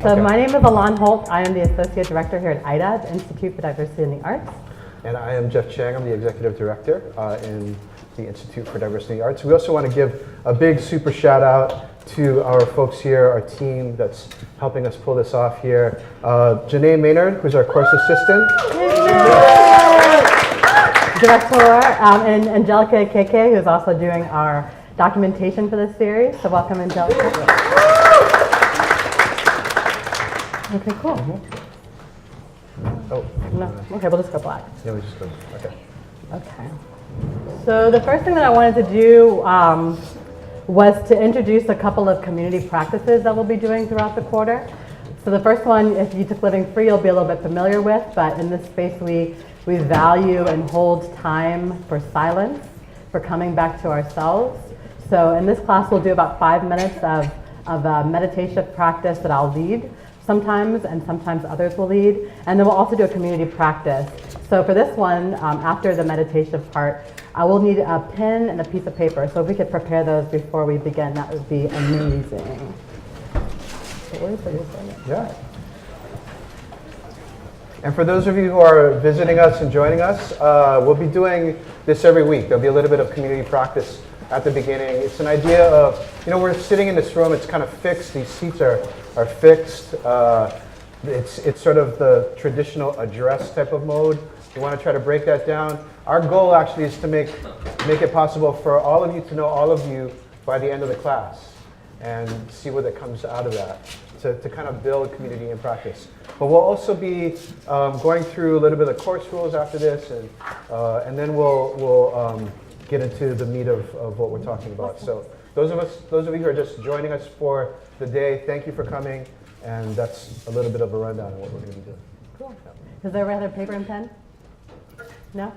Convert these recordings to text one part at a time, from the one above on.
So my name is A-lan Holt. I am the Associate Director here at IDA, the Institute for Diversity in the Arts. And I am Jeff Chang. I'm the Executive Director in the Institute for Diversity in the Arts. We also want to give a big super shout out to our folks here, our team that's helping us pull this off here. Janae Maynard, who's our course assistant. Director, and Angelica KK, who's also doing our documentation for this series. So welcome, Angelica. Okay, cool. Oh. No. Okay, we'll just go black. Yeah, we just go. Okay. Okay. So the first thing that I wanted to do was to introduce a couple of community practices that we'll be doing throughout the quarter. So the first one, if you took Living Free, you'll be a little bit familiar with, but in this space we value and hold time for silence, for coming back to ourselves. So in this class we'll do about 5 minutes of a meditation practice that I'll lead sometimes, and sometimes others will lead. And then we'll also do a community practice. So for this one, after the meditation part, I will need a pen and a piece of paper. So if we could prepare those before we begin, that would be amazing. Yeah. And for those of you who are visiting us and joining us, we'll be doing this every week. There'll be a little bit of community practice at the beginning. It's an idea of, we're sitting in this room, it's kind of fixed. These seats are fixed. It's sort of the traditional address type of mode. We want to try to break that down. Our goal actually is to make it possible for all of you to know all of you by the end of the class and see what comes out of that, to kind of build community and practice. But we'll also be going through a little bit of course rules after this, and then we'll get into the meat of what we're talking about. So those of you who are just joining us for the day, thank you for coming, and that's a little bit of a rundown of what we're going to be doing. Cool. Does everybody have their paper and pen? No?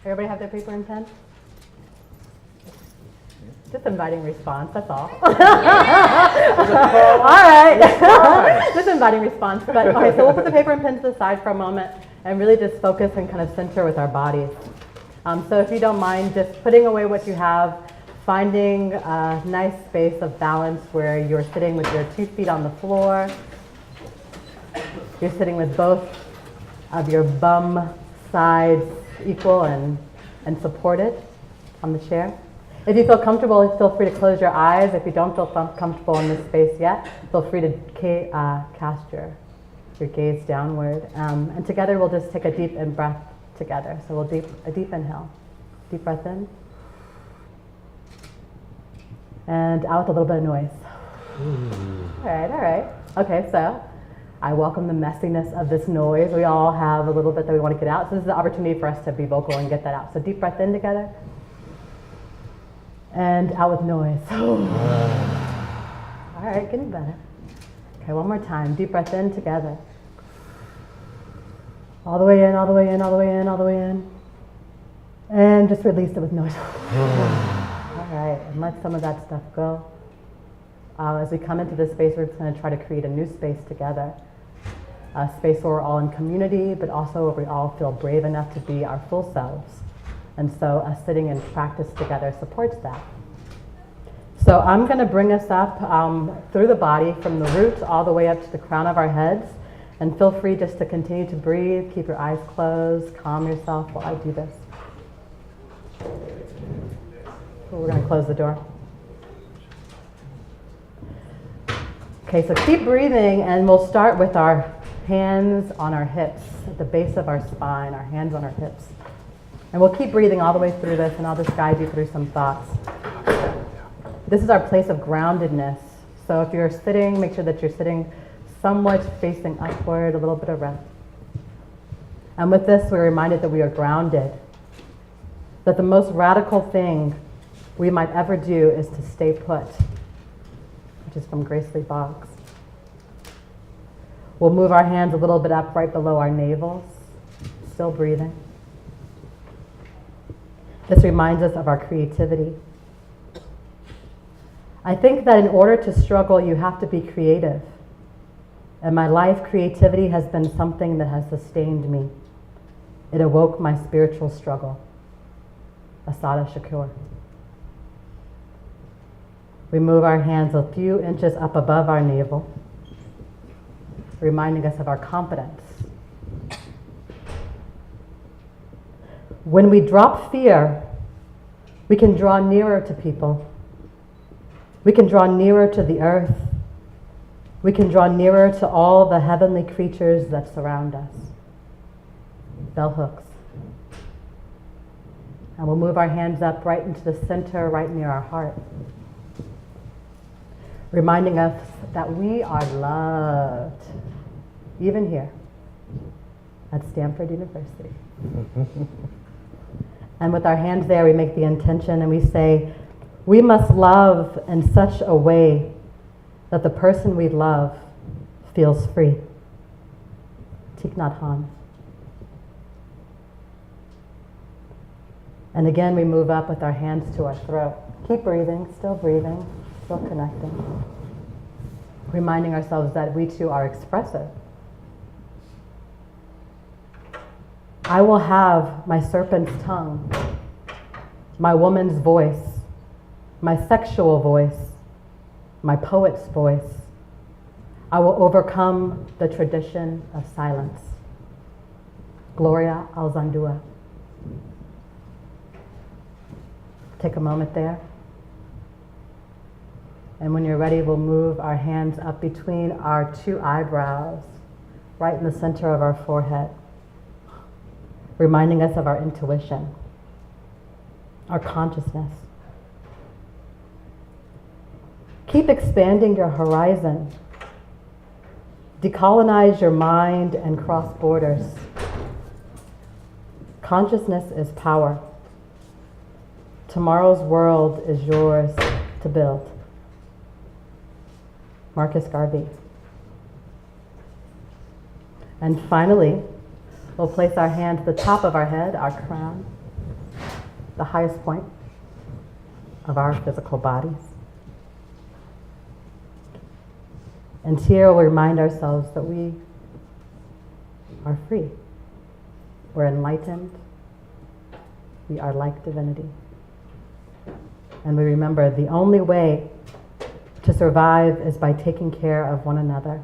Everybody have their paper and pen? Just inviting response, that's all. All right. Just inviting response. But okay, so we'll put the paper and pen to the side for a moment and really just focus and kind of center with our bodies. So if you don't mind, just putting away what you have, finding a nice space of balance where you're sitting with your 2 feet on the floor. You're sitting with both of your bum sides equal and supported on the chair. If you feel comfortable, feel free to close your eyes. If you don't feel comfortable in this space yet, feel free to cast your gaze downward. And together we'll just take a deep in-breath together. So we'll a deep inhale. Deep breath in. And out with a little bit of noise. All right. Okay, so I welcome the messiness of this noise. We all have a little bit that we want to get out. So this is an opportunity for us to be vocal and get that out. So deep breath in together. And out with noise. All right, getting better. Okay, one more time. Deep breath in together. All the way in, all the way in, all the way in, all the way in. And just release it with noise. All right, and let some of that stuff go. As we come into this space, we're just going to try to create a new space together. A space where we're all in community, but also where we all feel brave enough to be our full selves. And so us sitting in practice together supports that. So I'm going to bring us up through the body, from the roots all the way up to the crown of our heads. And feel free just to continue to breathe, keep your eyes closed, calm yourself while I do this. So we're going to close the door. Okay, so keep breathing, and we'll start with our hands on our hips, at the base of our spine, our hands on our hips. And we'll keep breathing all the way through this, and I'll just guide you through some thoughts. This is our place of groundedness. So if you're sitting, make sure that you're sitting somewhat facing upward, a little bit of rest. And with this, we're reminded that we are grounded. That the most radical thing we might ever do is to stay put, which is from Grace Lee Boggs. We'll move our hands a little bit up right below our navels, still breathing. This reminds us of our creativity. I think that in order to struggle, you have to be creative. In my life, creativity has been something that has sustained me. It awoke my spiritual struggle. Asada Shakur. We move our hands a few inches up above our navel. reminding us of our competence. When we drop fear, we can draw nearer to people. We can draw nearer to the earth. We can draw nearer to all the heavenly creatures that surround us. Bell hooks. And we'll move our hands up right into the center, right near our heart, reminding us that we are loved, even here at Stanford University. And with our hands there, we make the intention and we say, we must love in such a way that the person we love feels free. Thich Nhat Hanh. And again, we move up with our hands to our throat. Keep breathing, still connecting. Reminding ourselves that we too are expressive. I will have my serpent's tongue, my woman's voice, my sexual voice, my poet's voice. I will overcome the tradition of silence. Gloria Alzandua. Take a moment there. And when you're ready, we'll move our hands up between our two eyebrows, right in the center of our forehead, reminding us of our intuition, our consciousness. Keep expanding your horizon. Decolonize your mind and cross borders. Consciousness is power. Tomorrow's world is yours to build. Marcus Garvey. And finally, we'll place our hand at the top of our head, our crown, the highest point of our physical bodies. And here we'll remind ourselves that we are free. We're enlightened. We are like divinity. And we remember the only way to survive is by taking care of one another.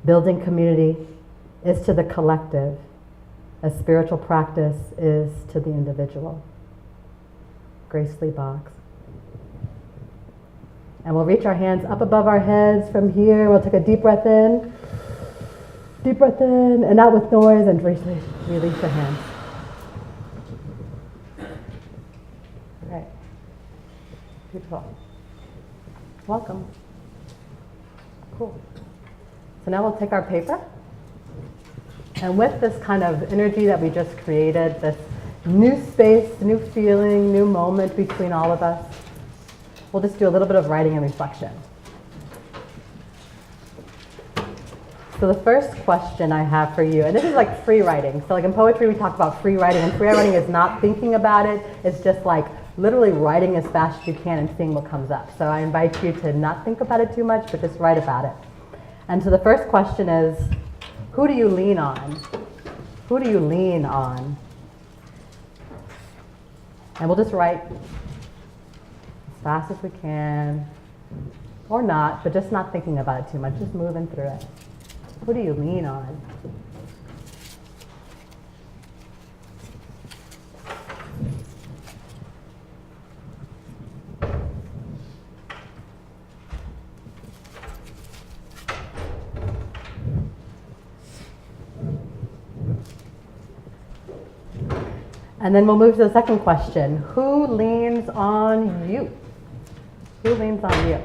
Building community is to the collective as spiritual practice is to the individual. Grace Lee Boggs. And we'll reach our hands up above our heads from here. We'll take a deep breath in, and out with noise, and release your hands. All right. Beautiful. Welcome. Cool. So now we'll take our paper, and with this kind of energy that we just created, this new space, new feeling, new moment between all of us, we'll just do a little bit of writing and reflection. So the first question I have for you, and this is like free writing. So like in poetry, we talk about free writing, and free writing is not thinking about it. It's just like literally writing as fast as you can and seeing what comes up. So I invite you to not think about it too much, but just write about it. And so the first question is, who do you lean on? Who do you lean on? And we'll just write as fast as we can, or not, but just not thinking about it too much, just moving through it. Who do you lean on? And then we'll move to the second question. Who leans on you? Who leans on you?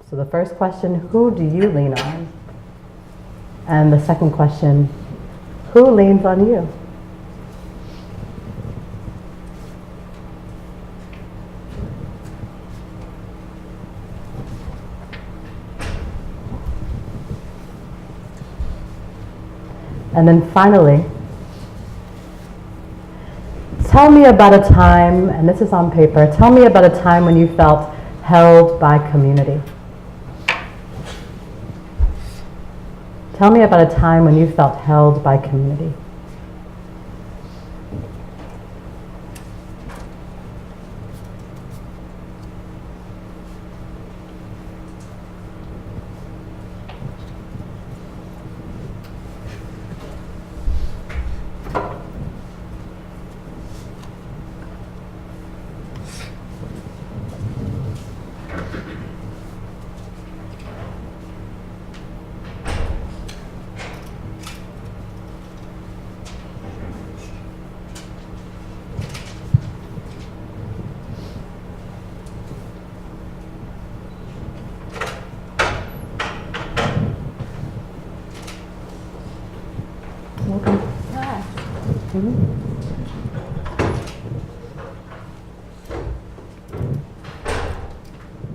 So the first question, who do you lean on? And the second question, who leans on you? And then finally, tell me about a time, and this is on paper, tell me about a time when you felt held by community. Tell me about a time when you felt held by community.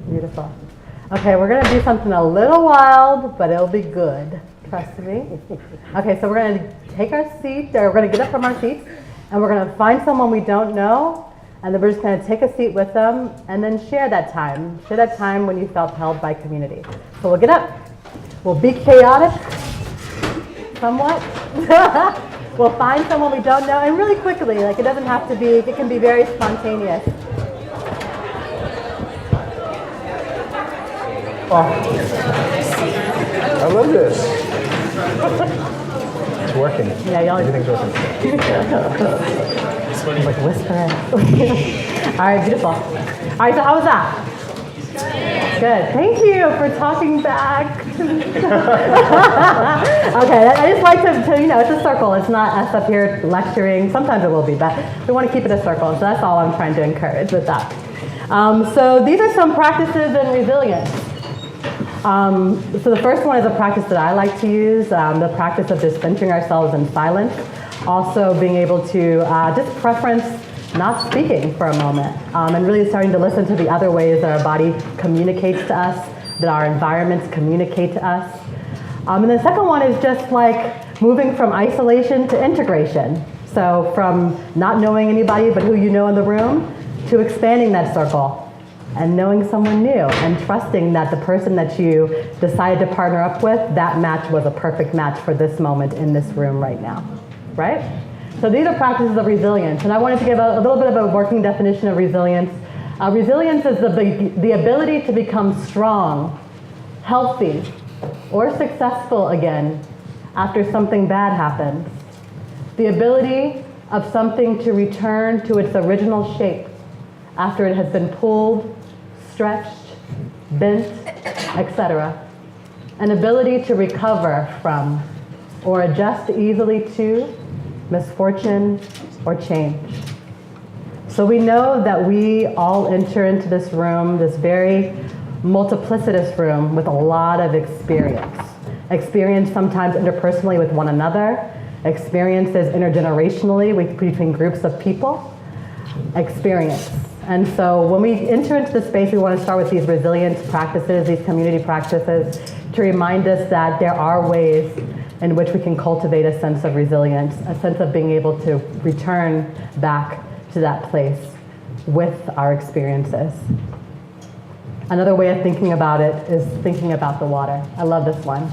Beautiful. Okay, we're going to do something a little wild, but it'll be good. Trust me. Okay, so we're going to take our seat, or we're going to get up from our seats, and we're going to find someone we don't know, and then we're just going to take a seat with them, and then share that time. Share that time when you felt held by community. So we'll get up. We'll be chaotic, somewhat. We'll find someone we don't know, and really quickly, like it doesn't have to be, it can be very spontaneous. Oh, I love this. It's working. Yeah, y'all. Everything's working. Like whispering. All right, beautiful. All right, so how was that? Good. Thank you for talking back. Okay, I just like to, you know, it's a circle. It's not us up here lecturing. Sometimes it will be, but we want to keep it a circle. So that's all I'm trying to encourage with that. So these are some practices in resilience. So the first one is a practice that I like to use, the practice of just centering ourselves in silence. Also being able to just preference not speaking for a moment, and really starting to listen to the other ways that our body communicates to us, that our environments communicate to us. And the second one is just like moving from isolation to integration. So from not knowing anybody but who you know in the room to expanding that circle and knowing someone new and trusting that the person that you decided to partner up with, that match was a perfect match for this moment in this room right now, right? So these are practices of resilience, and I wanted to give a little bit of a working definition of resilience. Resilience is the ability to become strong, healthy, or successful again after something bad happens. The ability of something to return to its original shape after it has been pulled, stretched, bent, etc. An ability to recover from or adjust easily to misfortune or change. So we know that we all enter into this room, this very multiplicitous room with a lot of experience. Experience sometimes interpersonally with one another, experiences intergenerationally between groups of people, experience. And so when we enter into the space, we want to start with these resilience practices, these community practices, to remind us that there are ways in which we can cultivate a sense of resilience, a sense of being able to return back to that place with our experiences. Another way of thinking about it is thinking about the water. I love this one.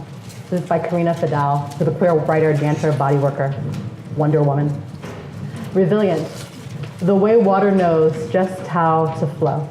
This is by Karina Fidel, who's a queer writer, dancer, body worker, Wonder Woman. Resilience, the way water knows just how to flow.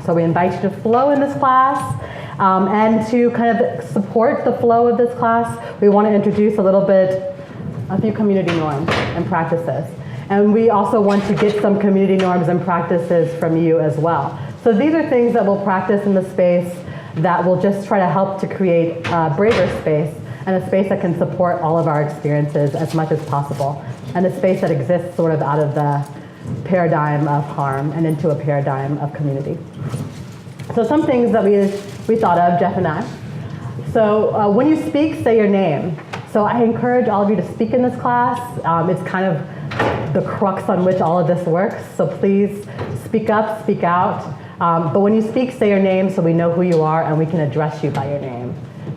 So we invite you to flow in this class. And to kind of support the flow of this class, we want to introduce a few community norms and practices. And we also want to get some community norms and practices from you as well. So these are things that we'll practice in the space that will just try to help to create a braver space and a space that can support all of our experiences as much as possible. And a space that exists sort of out of the paradigm of harm and into a paradigm of community. So some things that we thought of, Jeff and I. So when you speak, say your name. So I encourage all of you to speak in this class. It's kind of the crux on which all of this works. So please speak up, speak out. But when you speak, say your name so we know who you are and we can address you by your name.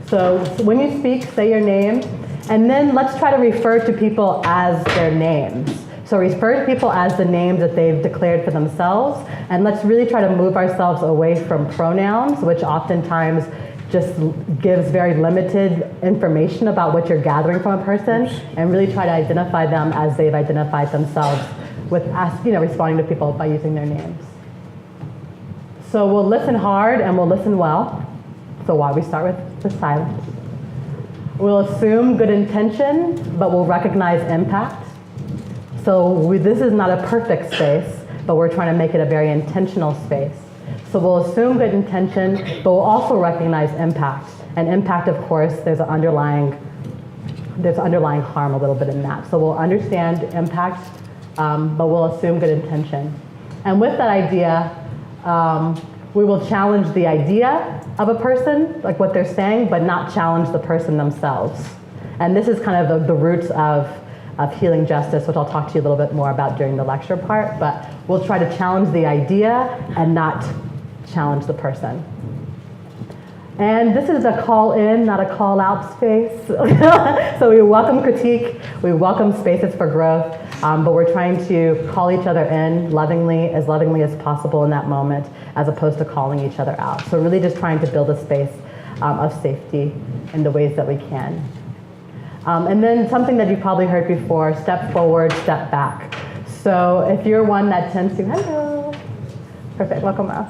So when you speak, say your name. And then let's try to refer to people as their names. So refer to people as the names that they've declared for themselves, and let's really try to move ourselves away from pronouns, which oftentimes just gives very limited information about what you're gathering from a person, and really try to identify them as they've identified themselves with responding to people by using their names. So we'll listen hard and we'll listen well. So why we start with the silence. We'll assume good intention, but we'll recognize impact. So this is not a perfect space, but we're trying to make it a very intentional space. So we'll assume good intention, but we'll also recognize impact. And impact, of course, there's underlying harm a little bit in that. So we'll understand impact, but we'll assume good intention. And with that idea, we will challenge the idea of a person, like what they're saying, but not challenge the person themselves. And this is kind of the roots of of healing justice, which I'll talk to you a little bit more about during the lecture part, but we'll try to challenge the idea and not challenge the person. And this is a call in, not a call out space. So we welcome critique, we welcome spaces for growth, but we're trying to call each other in lovingly as possible in that moment, as opposed to calling each other out. So really just trying to build a space of safety in the ways that we can. And then something that you've probably heard before, step forward, step back. So if you're one that tends to, hello, perfect, welcome Ross.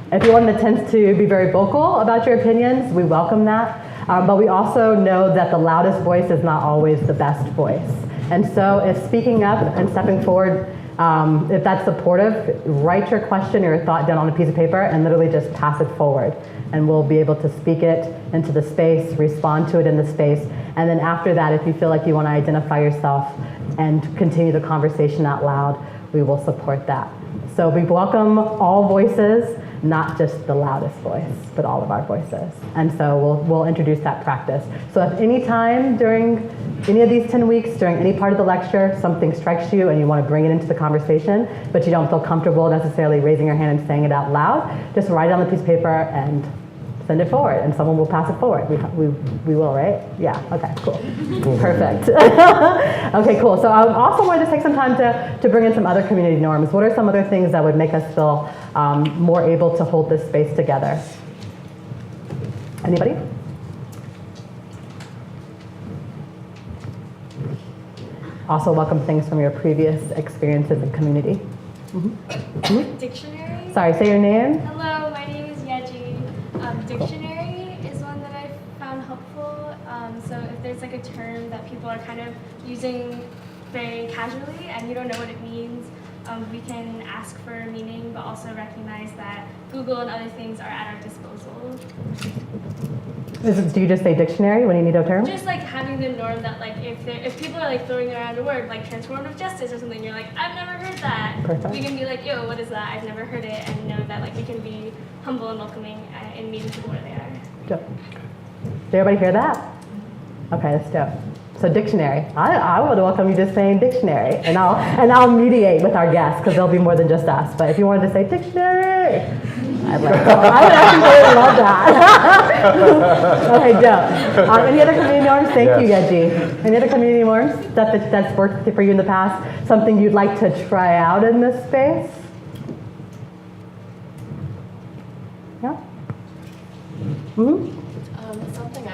If you're one that tends to be very vocal about your opinions, we welcome that. But we also know that the loudest voice is not always the best voice. And so if speaking up and stepping forward, if that's supportive, write your question or your thought down on a piece of paper and literally just pass it forward. And we'll be able to speak it into the space, respond to it in the space. And then after that, if you feel like you want to identify yourself and continue the conversation out loud, we will support that. So we welcome all voices, not just the loudest voice, but all of our voices. And so we'll introduce that practice. So if any time during any of these 10 weeks, during any part of the lecture, something strikes you and you want to bring it into the conversation, but you don't feel comfortable necessarily raising your hand and saying it out loud, just write it on the piece of paper and send it forward, and someone will pass it forward. We will, right? Yeah, okay, cool. Perfect. Okay, cool. So I also wanted to take some time to bring in some other community norms. What are some other things that would make us feel more able to hold this space together? Anybody? Also welcome things from your previous experiences in community. Dictionary. Sorry, say your name. Hello, my name is Yeji. Dictionary is one that I found helpful. So if there's like a term that people are kind of using very casually and you don't know what it means, we can ask for meaning, but also recognize that Google and other things are at our disposal. Do you just say dictionary when you need a term? Just like having the norm that like if people are like throwing around a word like transformative justice or something, you're like, I've never heard that. Perfect. We can be like, yo, what is that? I've never heard it, and know that like we can be humble and welcoming and meeting people where they are. Dope. Did everybody hear that? Okay, that's dope. So dictionary. I would welcome you just saying dictionary, and I'll mediate with our guests because there'll be more than just us. But if you wanted to say dictionary, I would actually really love that. Okay, dope. Any other community norms? Thank you, Yeji. Any other community norms that's worked for you in the past? Something you'd like to try out in this space? Yeah.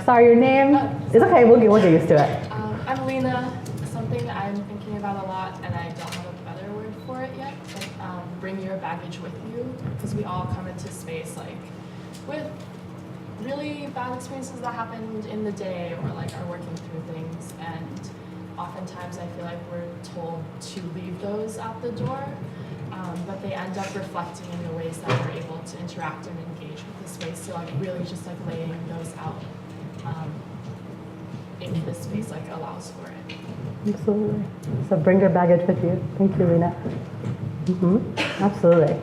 Sorry, your name? It's okay. We'll get used to it. I'm Lena. Something that I'm thinking about a lot, and I don't have a better word for it yet. But, bring your baggage with you, because we all come into space like with really bad experiences that happened in the day, or like are working through things. And oftentimes, I feel like we're told to leave those at the door, but they end up reflecting in the ways that we're able to interact and engage with the space. So like really just like laying those out. If this space like allows for it. Absolutely. So bring your baggage with you. Thank you, Lena. Absolutely.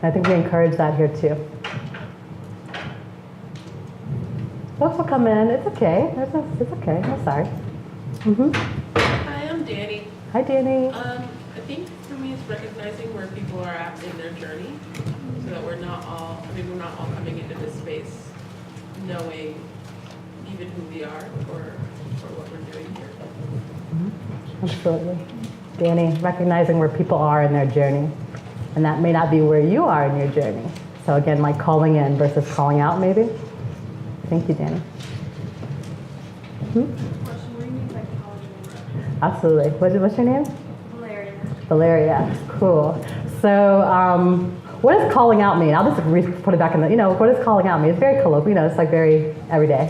I think we encourage that here too. Folks will come in. It's okay. It's okay. I'm sorry. Hi, I'm Danny. Hi, Danny. I think for me it's recognizing where people are at in their journey, so that we're not all coming into this space knowing even who we are or what we're doing here. Absolutely. Danny, recognizing where people are in their journey. And that may not be where you are in your journey. So again, like calling in versus calling out maybe. Thank you, Danny. Absolutely. What's your name? Valeria. Valeria. Cool. So what does calling out mean? I'll just put it back in the, what does calling out mean? It's very colloquial, it's like very everyday.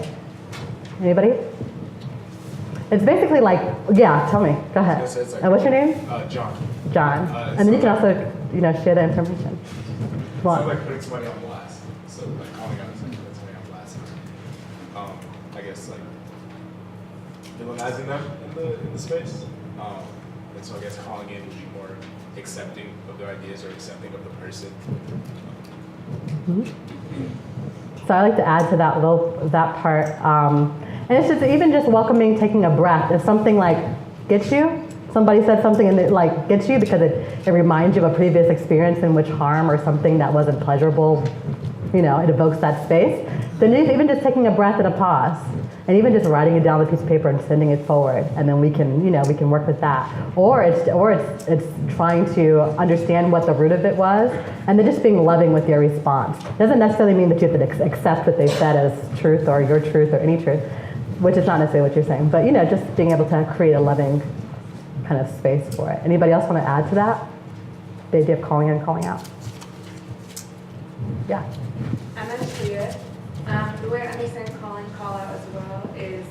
Anybody? It's basically like, yeah, tell me. Go ahead. Like, what's your name? John. John. And then you can also, share the information. It's like putting somebody on blast. So like calling out somebody, putting somebody on blast. I guess like villainizing them in the space. And so I guess calling in would be more accepting of their ideas or accepting of the person. So I like to add to that part. And it's just even just welcoming, taking a breath. If something like gets you. Somebody said something and it like gets you because it reminds you of a previous experience in which harm or something that wasn't pleasurable, you know, it evokes that space. Then even just taking a breath and a pause, and even just writing it down on a piece of paper and sending it forward, and then we can, you know, we can work with that. Or it's trying to understand what the root of it was, and then just being loving with your response. Doesn't necessarily mean that you have to accept what they said as truth or your truth or any truth, which is not necessarily what you're saying, but you know, just being able to create a loving kind of space for it. Anybody else want to add to that? The idea of calling in and calling out. Yeah. I'm actually it. The way I understand call in, call out as well is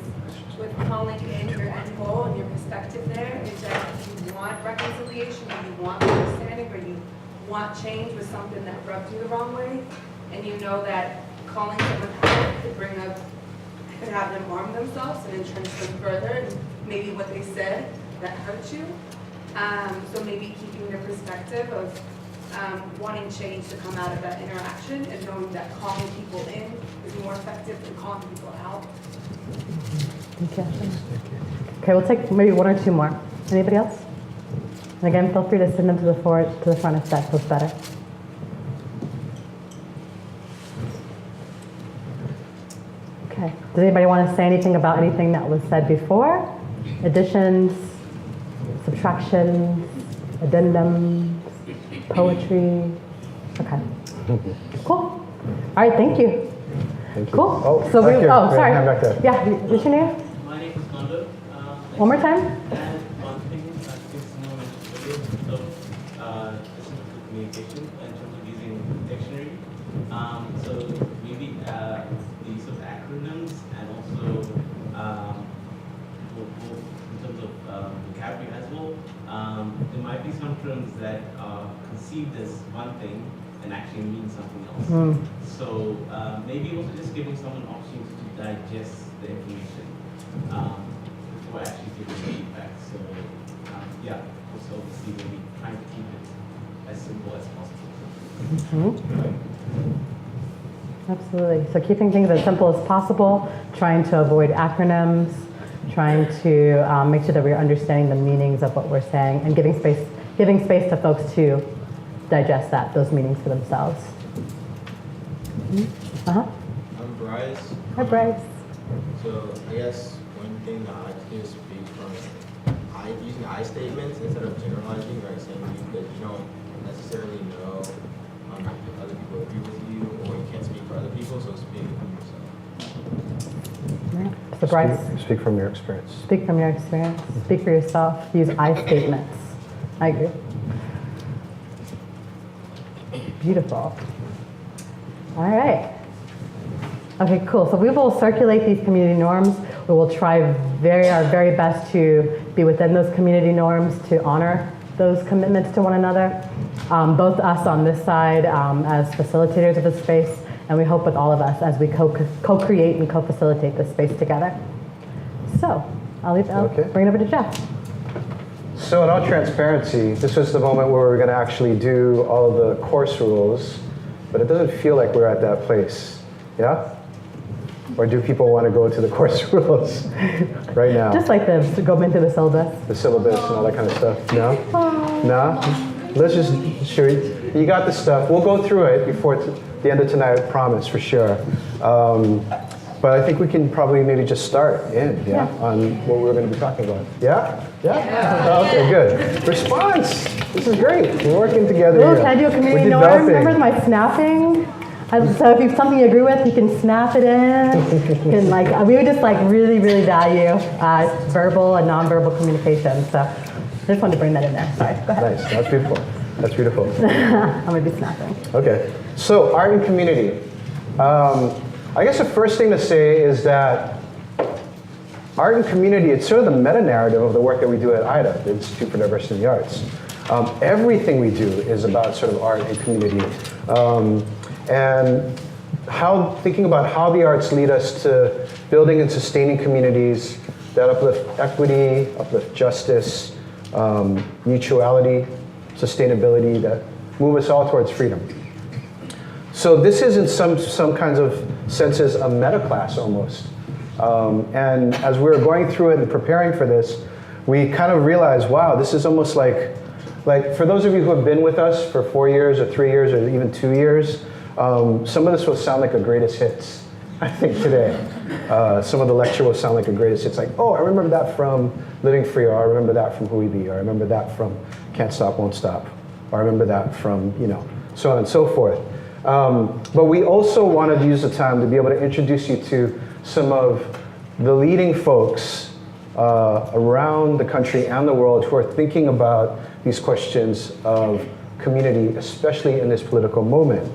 with calling in your end goal and your perspective there is that you want reconciliation, or you want understanding, or you want change with something that rubbed you the wrong way, and you know that calling someone out could have them harm themselves and entrench them further, and maybe what they said that hurt you. So maybe keeping the perspective of wanting change to come out of that interaction and knowing that calling people in is more effective than calling people out. Okay. Okay, we'll take maybe one or two more. Anybody else? And again, feel free to send them to the front if that feels better. Okay. Does anybody want to say anything about anything that was said before? Additions, subtractions, addendums, poetry. Okay. Cool. All right, thank you. Thank you. Cool. Oh, So back here. oh, Wait, sorry. hand back there. Yeah, what's your name? My name is Kondo. One more time. And one thing, I think someone mentioned earlier, so this is communication in terms of using dictionary. So maybe the use of acronyms and also both in terms of vocabulary as well. There might be some terms that are conceived as one thing and actually mean something else. So maybe also just giving someone an opportunity to digest the information before actually giving feedback. So yeah, also obviously maybe trying to keep it as simple as possible. Absolutely. So keeping things as simple as possible, trying to avoid acronyms, trying to make sure that we're understanding the meanings of what we're saying, and giving space to folks to digest those meanings for themselves. I'm Bryce. Hi, Bryce. So I guess one thing that I like to do is speak from using I statements instead of generalizing, right? Saying that you don't necessarily know if other people agree with you, or you can't speak for other people, so speak for yourself. Yeah. So Bryce, Speak from your experience. speak from your experience. Speak for yourself. Use I statements. I agree. Beautiful. All right. Okay, cool. So we will circulate these community norms. We will try our very best to be within those community norms, to honor those commitments to one another, both us on this side as facilitators of the space, and we hope with all of us as we co-create and co-facilitate this space together. So I'll bring it over to Jeff. So in all transparency, this was the moment where we're going to actually do all of the course rules, but it doesn't feel like we're at that place, yeah? Or do people want to go to the course rules right now? Just like to go into the syllabus. The syllabus and all that kind of stuff, no? No? Let's just, sure, you got the stuff. We'll go through it before the end of tonight, I promise, for sure. But I think we can probably maybe just start on what we're going to be talking about. Yeah? Yeah? Oh, okay, good. Response. This is great. We're working together Ooh, here. can I do a community We're norm? developing. Remember my snapping? So if it's something you agree with, you can snap it in. You can we would just really value verbal and nonverbal communication. So I just wanted to bring that in there. Sorry, go ahead. Nice. That's beautiful. That's beautiful. I'm going to be snapping. Okay. So art and community. I guess the first thing to say is that art and community, it's sort of the meta-narrative of the work that we do at IDA, the Institute for Diversity in the Arts. Everything we do is about sort of art and community. And thinking about how the arts lead us to building and sustaining communities that uplift equity, uplift justice, mutuality, sustainability, that move us all towards freedom. So this is in some kinds of senses a meta class almost. And as we were going through it and preparing for this, we kind of realized, wow, this is almost like for those of you who have been with us for 4 years or 3 years or even 2 years, some of this will sound like a greatest hits, I think, today. Some of the lecture will sound like a greatest hits, like, oh, I remember that from Living Free, or I remember that from Who We Be, or I remember that from Can't Stop, Won't Stop, or I remember that from, so on and so forth. But we also wanted to use the time to be able to introduce you to some of the leading folks around the country and the world who are thinking about these questions of community, especially in this political moment.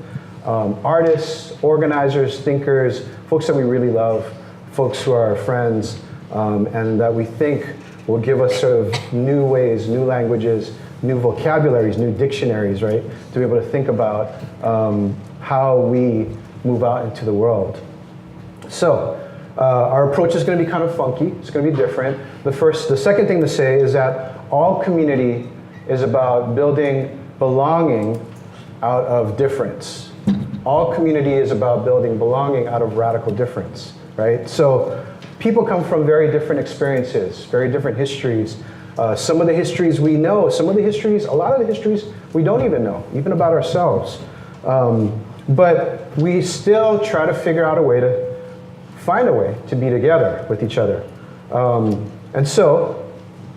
Artists, organizers, thinkers, folks that we really love, folks who are our friends, and that we think will give us sort of new ways, new languages, new vocabularies, new dictionaries, right? To be able to think about how we move out into the world. So, our approach is going to be kind of funky. It's going to be different. The second thing to say is that all community is about building belonging out of difference. All community is about building belonging out of radical difference, right? So people come from very different experiences, very different histories. Some of the histories we know, a lot of the histories we don't even know, even about ourselves. But we still try to figure out find a way to be together with each other. And so,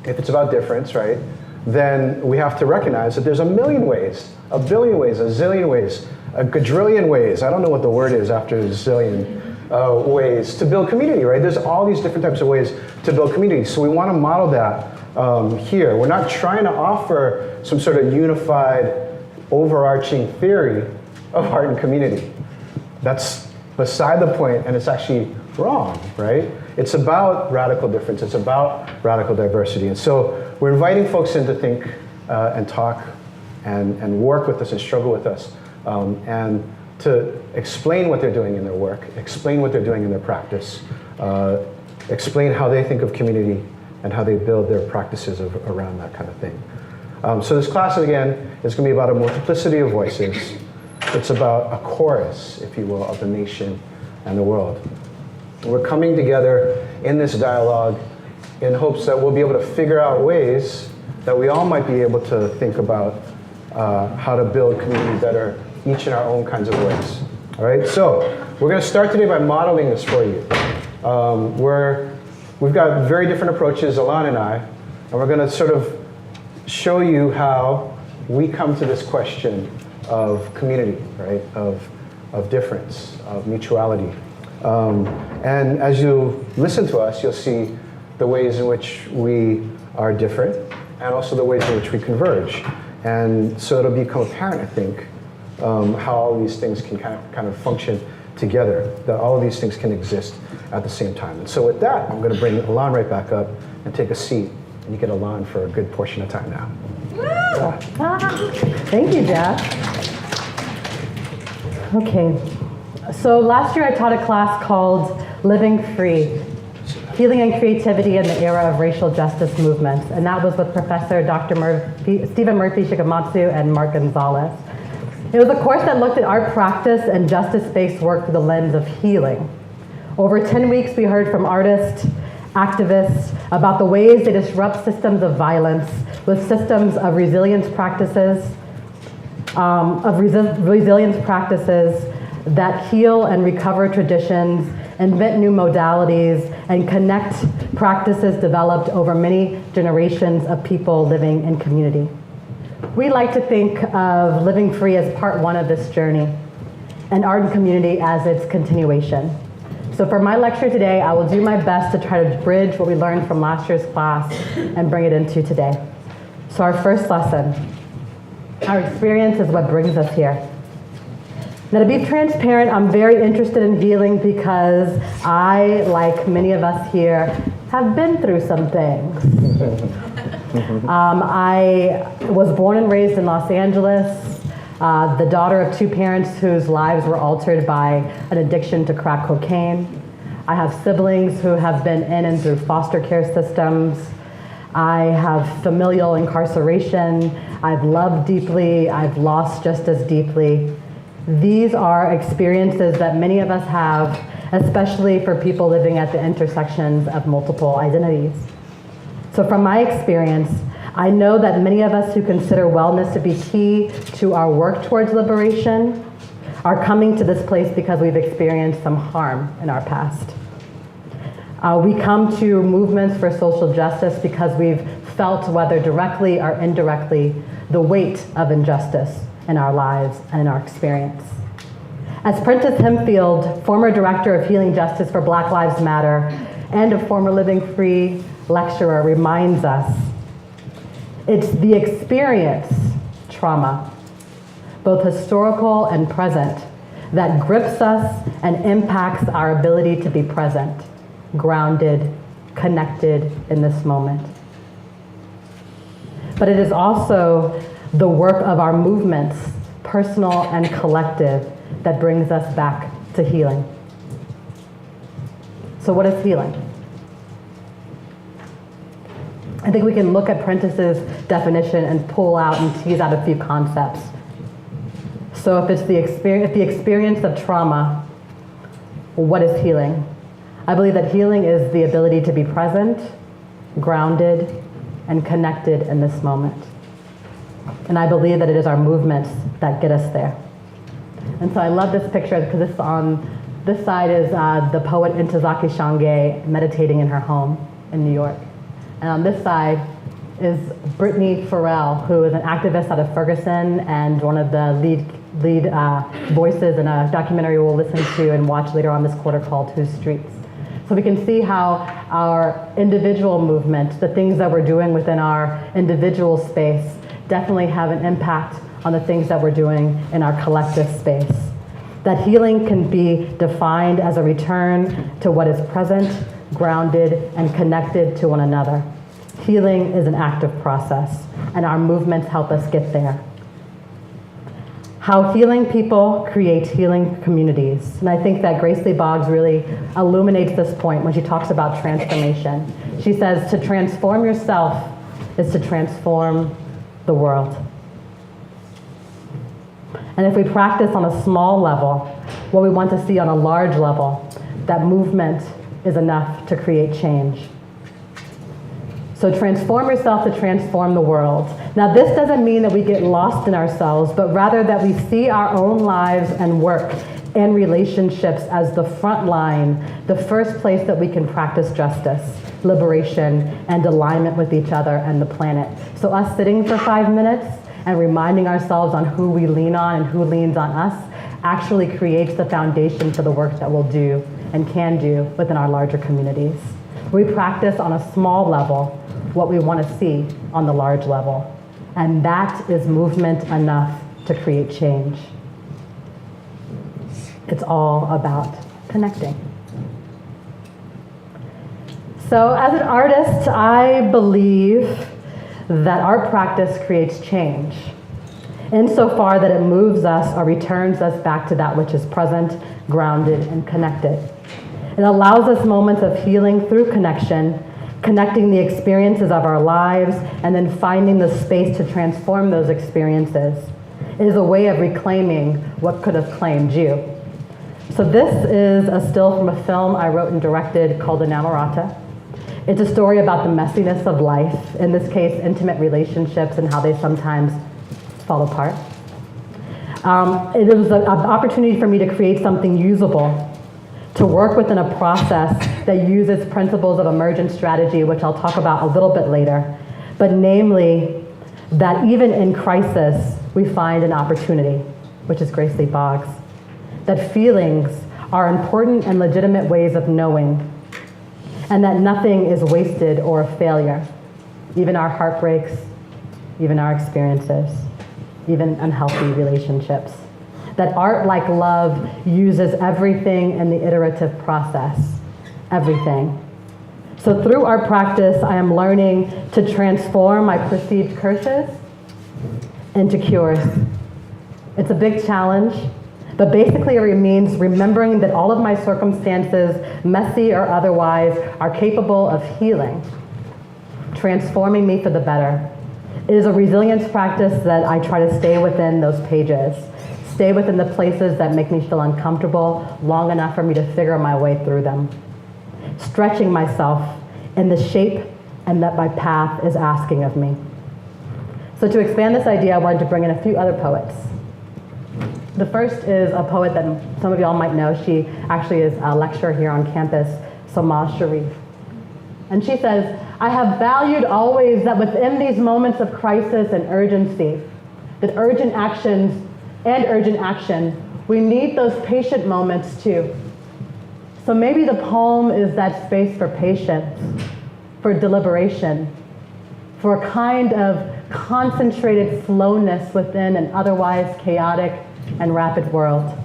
if it's about difference, right, then we have to recognize that there's a million ways, a billion ways, a zillion ways, a quadrillion ways, I don't know what the word is after a zillion ways to build community, right? There's all these different types of ways to build community. So we want to model that here. We're not trying to offer some sort of unified, overarching theory of art and community. That's beside the point, and it's actually wrong, right? It's about radical difference. It's about radical diversity. And so we're inviting folks in to think and talk and work with us and struggle with us and to explain what they're doing in their work, explain what they're doing in their practice, explain how they think of community and how they build their practices around that kind of thing. So this class, again, is going to be about a multiplicity of voices. It's about a chorus, if you will, of the nation and the world. We're coming together in this dialogue in hopes that we'll be able to figure out ways that we all might be able to think about how to build community better, each in our own kinds of ways. All right, so we're going to start today by modeling this for you. We've got very different approaches, A-lan and I, and we're going to sort of show you how we come to this question of community, right? Of difference, of mutuality. And as you listen to us, you'll see the ways in which we are different and also the ways in which we converge. And so it'll become apparent, I think, how all these things can kind of function together, that all of these things can exist at the same time. And so with that, I'm going to bring A-lan right back up and take a seat. And you get A-lan for a good portion of time now. Yeah. Thank you, Jeff. Okay, so last year I taught a class called Living Free, Healing and Creativity in the Era of Racial Justice Movements, and that was with Professor Dr. Stephen Murphy-Shikamatsu and Mark Gonzalez. It was a course that looked at art practice and justice-based work through the lens of healing. Over 10 weeks, we heard from artists, activists, about the ways they disrupt systems of violence with systems of resilience practices, that heal and recover traditions, invent new modalities, and connect practices developed over many generations of people living in community. We like to think of Living Free as part one of this journey, and art and community as its continuation. So for my lecture today, I will do my best to try to bridge what we learned from last year's class and bring it into today. So our first lesson, our experience is what brings us here. Now, to be transparent, I'm very interested in healing because I, like many of us here, have been through some things. I was born and raised in Los Angeles, the daughter of two parents whose lives were altered by an addiction to crack cocaine. I have siblings who have been in and through foster care systems. I have familial incarceration. I've loved deeply. I've lost just as deeply. These are experiences that many of us have, especially for people living at the intersections of multiple identities. So from my experience, I know that many of us who consider wellness to be key to our work towards liberation are coming to this place because we've experienced some harm in our past. We come to movements for social justice because we've felt, whether directly or indirectly, the weight of injustice in our lives and in our experience. As Prentice Hempfield, former director of Healing Justice for Black Lives Matter and a former Living Free lecturer, reminds us, it's the experience trauma, both historical and present, that grips us and impacts our ability to be present, grounded, connected in this moment. But it is also the work of our movements, personal and collective, that brings us back to healing. So what is healing? I think we can look at Prentice's definition and pull out and tease out a few concepts. So if it's the experience of trauma, what is healing? I believe that healing is the ability to be present, grounded, and connected in this moment. And I believe that it is our movements that get us there. And so I love this picture because this side is the poet Ntozake Shange meditating in her home in New York. And on this side is Brittany Farrell, who is an activist out of Ferguson and one of the lead voices in a documentary we'll listen to and watch later on this quarter called Whose Streets. So we can see how our individual movement, the things that we're doing within our individual space, definitely have an impact on the things that we're doing in our collective space. That healing can be defined as a return to what is present, grounded, and connected to one another. Healing is an active process, and our movements help us get there. How healing people create healing communities. And I think that Grace Lee Boggs really illuminates this point when she talks about transformation. She says to transform yourself is to transform the world. And if we practice on a small level what we want to see on a large level, that movement is enough to create change. So transform yourself to transform the world. Now this doesn't mean that we get lost in ourselves, but rather that we see our own lives and work and relationships as the front line, the first place that we can practice justice, liberation, and alignment with each other and the planet. So us sitting for 5 minutes and reminding ourselves on who we lean on and who leans on us actually creates the foundation for the work that we'll do and can do within our larger communities. We practice on a small level what we want to see on the large level. And that is movement enough to create change. It's all about connecting. So as an artist, I believe that art practice creates change, insofar that it moves us or returns us back to that which is present, grounded, and connected. It allows us moments of healing through connection, connecting the experiences of our lives, and then finding the space to transform those experiences. It is a way of reclaiming what could have claimed you. So this is a still from a film I wrote and directed called Inamorata. It's a story about the messiness of life, in this case, intimate relationships and how they sometimes fall apart. It was an opportunity for me to create something usable, to work within a process that uses principles of emergent strategy, which I'll talk about a little bit later, but namely that even in crisis, we find an opportunity, which is Grace Lee Boggs, that feelings are important and legitimate ways of knowing, and that nothing is wasted or a failure, even our heartbreaks, even our experiences, even unhealthy relationships. That art, like love, uses everything in the iterative process, everything. So through art practice, I am learning to transform my perceived curses into cures. It's a big challenge, but basically it means remembering that all of my circumstances, messy or otherwise, are capable of healing, transforming me for the better. It is a resilience practice that I try to stay within those pages, stay within the places that make me feel uncomfortable long enough for me to figure my way through them, stretching myself in the shape and that my path is asking of me. So to expand this idea, I wanted to bring in a few other poets. The first is a poet that some of y'all might know. She actually is a lecturer here on campus, Samaj Sharif. And she says, I have valued always that within these moments of crisis and urgency, that urgent action, we need those patient moments too. So maybe the poem is that space for patience, for deliberation, for a kind of concentrated slowness within an otherwise chaotic and rapid world.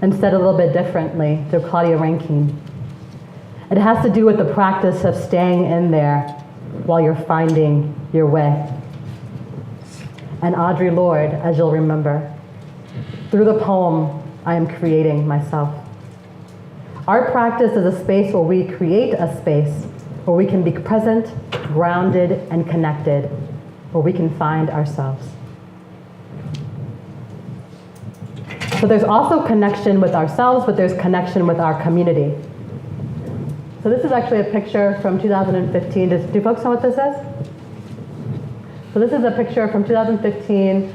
And said a little bit differently through Claudia Rankine. It has to do with the practice of staying in there while you're finding your way. And Audre Lorde, as you'll remember, through the poem, I am creating myself. Art practice is a space where we create a space where we can be present, grounded, and connected, where we can find ourselves. So there's also connection with ourselves, but there's connection with our community. So this is actually a picture from 2015. Do folks know what this is? So this is a picture from 2015,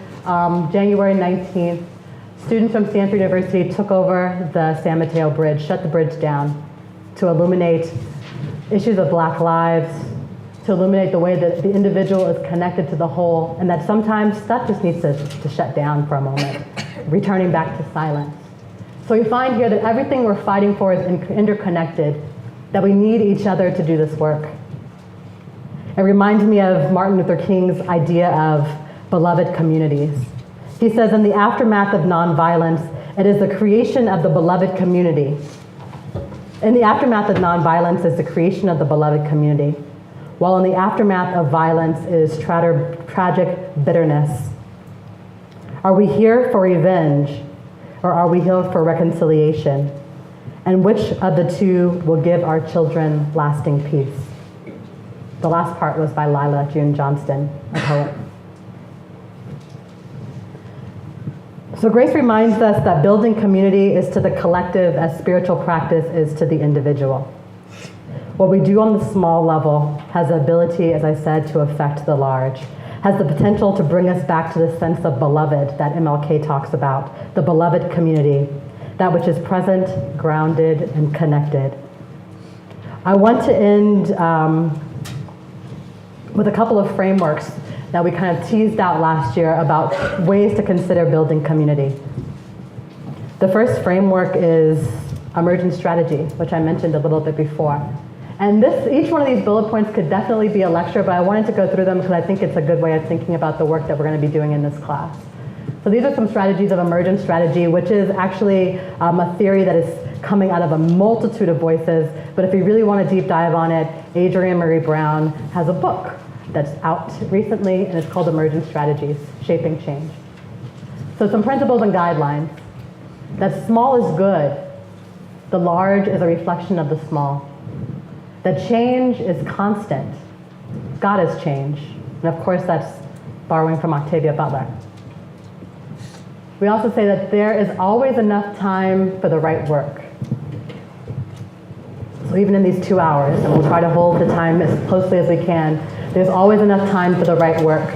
January 19th. Students from Stanford University took over the San Mateo Bridge, shut the bridge down to illuminate issues of Black lives, to illuminate the way that the individual is connected to the whole, and that sometimes stuff just needs to shut down for a moment, returning back to silence. So we find here that everything we're fighting for is interconnected, that we need each other to do this work. It reminds me of Martin Luther King's idea of beloved communities. He says, in the aftermath of nonviolence, it is the creation of the beloved community. In the aftermath of nonviolence is the creation of the beloved community, while in the aftermath of violence is tragic bitterness. Are we here for revenge, or are we here for reconciliation? And which of the two will give our children lasting peace? The last part was by Lila June Johnston, a poet. So Grace reminds us that building community is to the collective as spiritual practice is to the individual. What we do on the small level has the ability, as I said, to affect the large, has the potential to bring us back to the sense of beloved that MLK talks about, the beloved community, that which is present, grounded, and connected. I want to end with a couple of frameworks that we kind of teased out last year about ways to consider building community. The first framework is Emergent Strategy, which I mentioned a little bit before. And each one of these bullet points could definitely be a lecture, but I wanted to go through them because I think it's a good way of thinking about the work that we're going to be doing in this class. So these are some strategies of Emergent Strategy, which is actually a theory that is coming out of a multitude of voices, but if you really want to deep dive on it, Adrienne Marie Brown has a book that's out recently, and it's called Emergent Strategies, Shaping Change. So some principles and guidelines. That small is good. The large is a reflection of the small. That change is constant. God is change. And of course, that's borrowing from Octavia Butler. We also say that there is always enough time for the right work. So even in these 2 hours, and we'll try to hold the time as closely as we can, there's always enough time for the right work.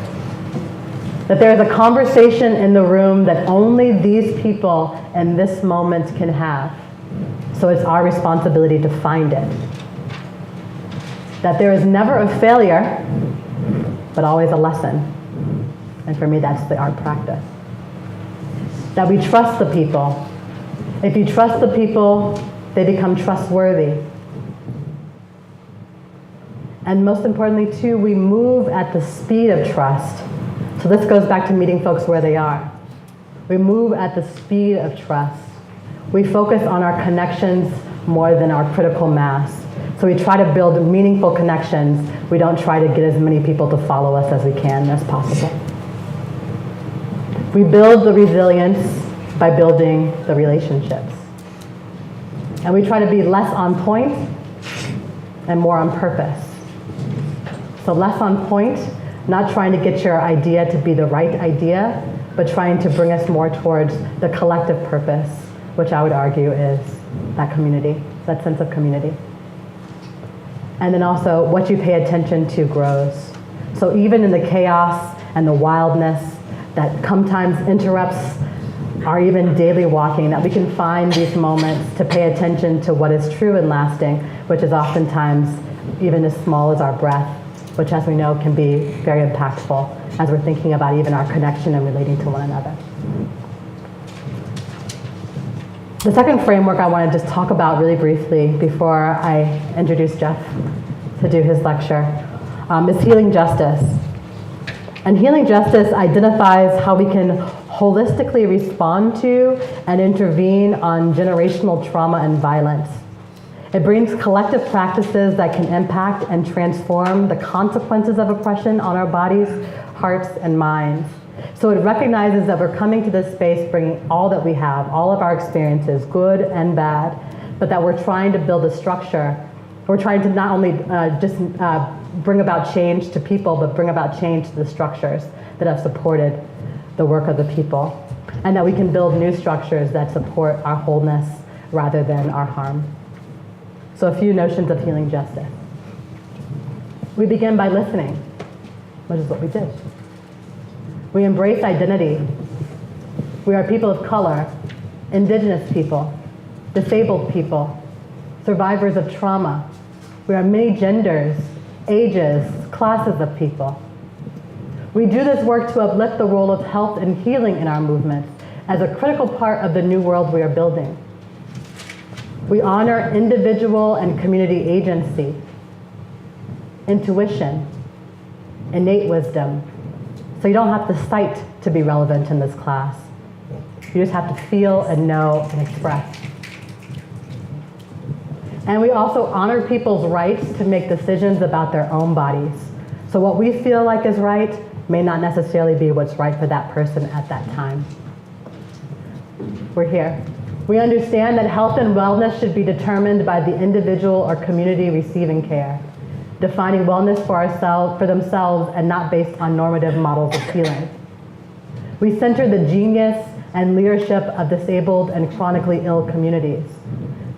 That there's a conversation in the room that only these people in this moment can have. So it's our responsibility to find it. That there is never a failure, but always a lesson. And for me, that's the art practice. That we trust the people. If you trust the people, they become trustworthy. And most importantly, too, we move at the speed of trust. So this goes back to meeting folks where they are. We move at the speed of trust. We focus on our connections more than our critical mass. So we try to build meaningful connections. We don't try to get as many people to follow us as we can as possible. We build the resilience by building the relationships. And we try to be less on point and more on purpose. So less on point, not trying to get your idea to be the right idea, but trying to bring us more towards the collective purpose, which I would argue is that community, that sense of community. And then also, what you pay attention to grows. So even in the chaos and the wildness that sometimes interrupts our even daily walking, that we can find these moments to pay attention to what is true and lasting, which is oftentimes even as small as our breath, which, as we know, can be very impactful as we're thinking about even our connection and relating to one another. The second framework I want to just talk about really briefly before I introduce Jeff to do his lecture is healing justice. And healing justice identifies how we can holistically respond to and intervene on generational trauma and violence. It brings collective practices that can impact and transform the consequences of oppression on our bodies, hearts, and minds. So it recognizes that we're coming to this space bringing all that we have, all of our experiences, good and bad, but that we're trying to build a structure. We're trying to not only bring about change to people, but bring about change to the structures that have supported the work of the people, and that we can build new structures that support our wholeness rather than our harm. So a few notions of healing justice. We begin by listening, which is what we did. We embrace identity. We are people of color, indigenous people, disabled people, survivors of trauma. We are many genders, ages, classes of people. We do this work to uplift the role of health and healing in our movements as a critical part of the new world we are building. We honor individual and community agency, intuition, innate wisdom. So you don't have to cite to be relevant in this class. You just have to feel and know and express. And we also honor people's rights to make decisions about their own bodies. So what we feel like is right may not necessarily be what's right for that person at that time. We're here. We understand that health and wellness should be determined by the individual or community receiving care, defining wellness for themselves and not based on normative models of healing. We center the genius and leadership of disabled and chronically ill communities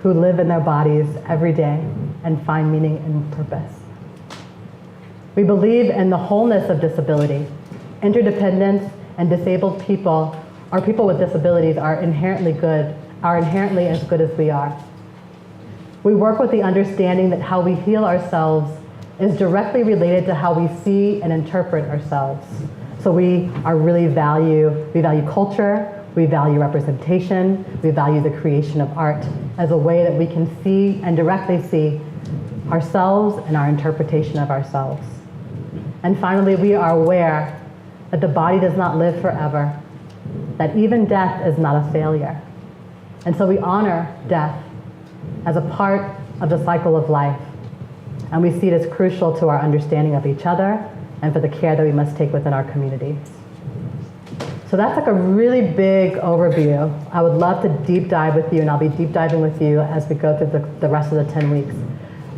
who live in their bodies every day and find meaning and purpose. We believe in the wholeness of disability. Interdependence and disabled people, or people with disabilities, are inherently as good as we are. We work with the understanding that how we heal ourselves is directly related to how we see and interpret ourselves. So we value culture, we value representation, we value the creation of art as a way that we can see and directly see ourselves and our interpretation of ourselves. And finally, we are aware that the body does not live forever, that even death is not a failure. And so we honor death as a part of the cycle of life. And we see it as crucial to our understanding of each other and for the care that we must take within our communities. So that's like a really big overview. I would love to deep dive with you, and I'll be deep diving with you as we go through the rest of the 10 weeks.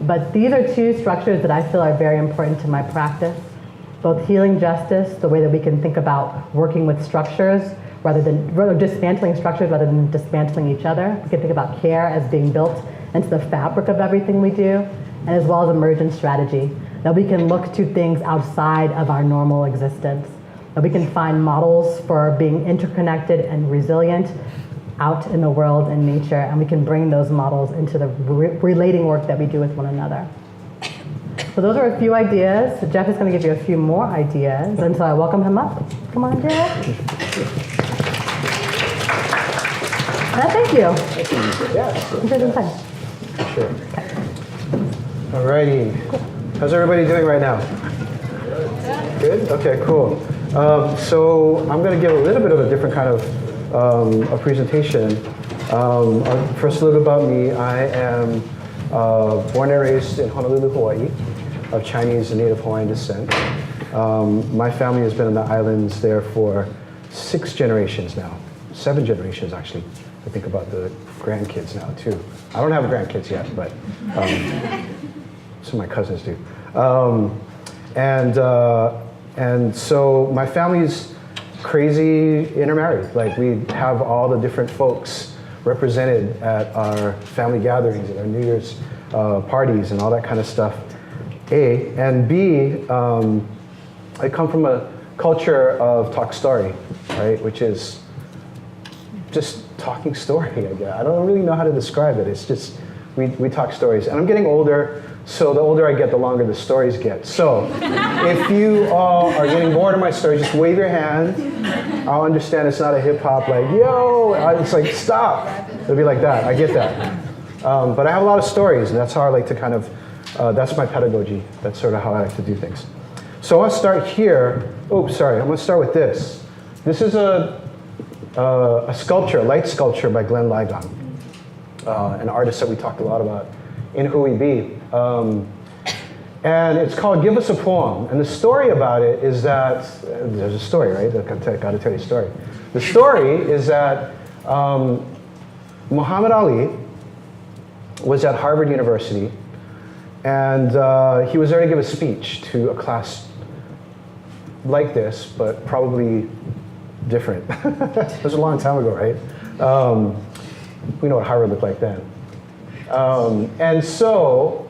But these are two structures that I feel are very important to my practice. Both healing justice, the way that we can think about working with structures rather than dismantling structures rather than dismantling each other. We can think about care as being built into the fabric of everything we do, and as well as emergent strategy, that we can look to things outside of our normal existence, that we can find models for being interconnected and resilient out in the world and nature, and we can bring those models into the relating work that we do with one another. So those are a few ideas. Jeff is going to give you a few more ideas, and so I welcome him up. Come on, Jeff. Thank you. Yeah. Sure. Alrighty. How's everybody doing right now? Good? Okay, cool. So I'm going to give a little bit of a different kind of a presentation. First, a little bit about me. I am born and raised in Honolulu, Hawaii, of Chinese and Native Hawaiian descent. My family has been in the islands there for 6 generations now. 7 generations, actually. I think about the grandkids now, too. I don't have grandkids yet, but some of my cousins do. And so my family's crazy intermarried. Like, we have all the different folks represented at our family gatherings, at our New Year's parties and all that kind of stuff, A. And B, I come from a culture of talk story, right? Which is just talking story, I guess. I don't really know how to describe it. It's just, we talk stories. And I'm getting older, so the older I get, the longer the stories get. So if you all are getting bored of my story, just wave your hand. I'll understand it's not a hip hop like, yo, it's like, stop. It'll be like that, I get that. But I have a lot of stories, and that's how I like to kind of, that's my pedagogy. That's sort of how I like to do things. So I want to start here. Oh, sorry, I'm going to start with this. This is a sculpture, a light sculpture by Glenn Ligon, an artist that we talked a lot about in Who We Be. And it's called Give Us a Poem. And the story about it is that, there's a story, right? I've got to tell you a story. The story is that Muhammad Ali was at Harvard University, and he was there to give a speech to a class like this, but probably different. It was a long time ago, right? We know what Harvard looked like then. And so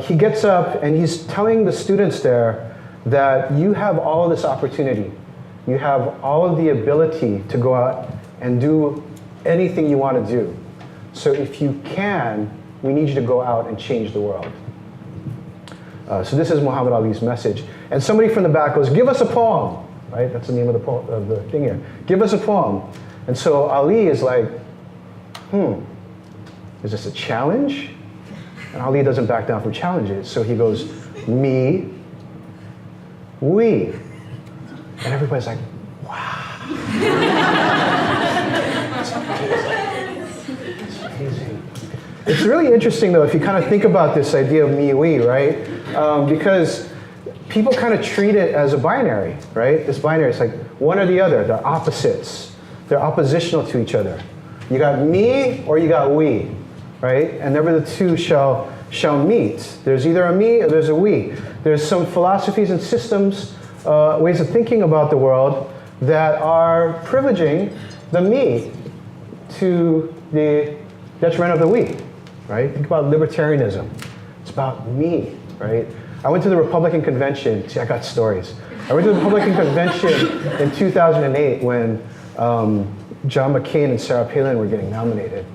he gets up and he's telling the students there that you have all of this opportunity. You have all of the ability to go out and do anything you want to do. So if you can, we need you to go out and change the world. So this is Muhammad Ali's message. And somebody from the back goes, give us a poem, right? That's the name of the, of the thing here. Give us a poem. And so Ali is like, is this a challenge? And Ali doesn't back down from challenges. So he goes, me, we. And everybody's like, wow. It's amazing. It's really interesting, though, if you kind of think about this idea of me, we, right? Because people kind of treat it as a binary, right? This binary, it's like one or the other. They're opposites. They're oppositional to each other. You got me or you got we, right? And never the two shall meet. There's either a me or there's a we. There's some philosophies and systems, ways of thinking about the world that are privileging the me to the detriment of the we, right? Think about libertarianism. It's about me, right? I went to the Republican convention. See, I got stories. I went to the Republican convention in 2008 when John McCain and Sarah Palin were getting nominated.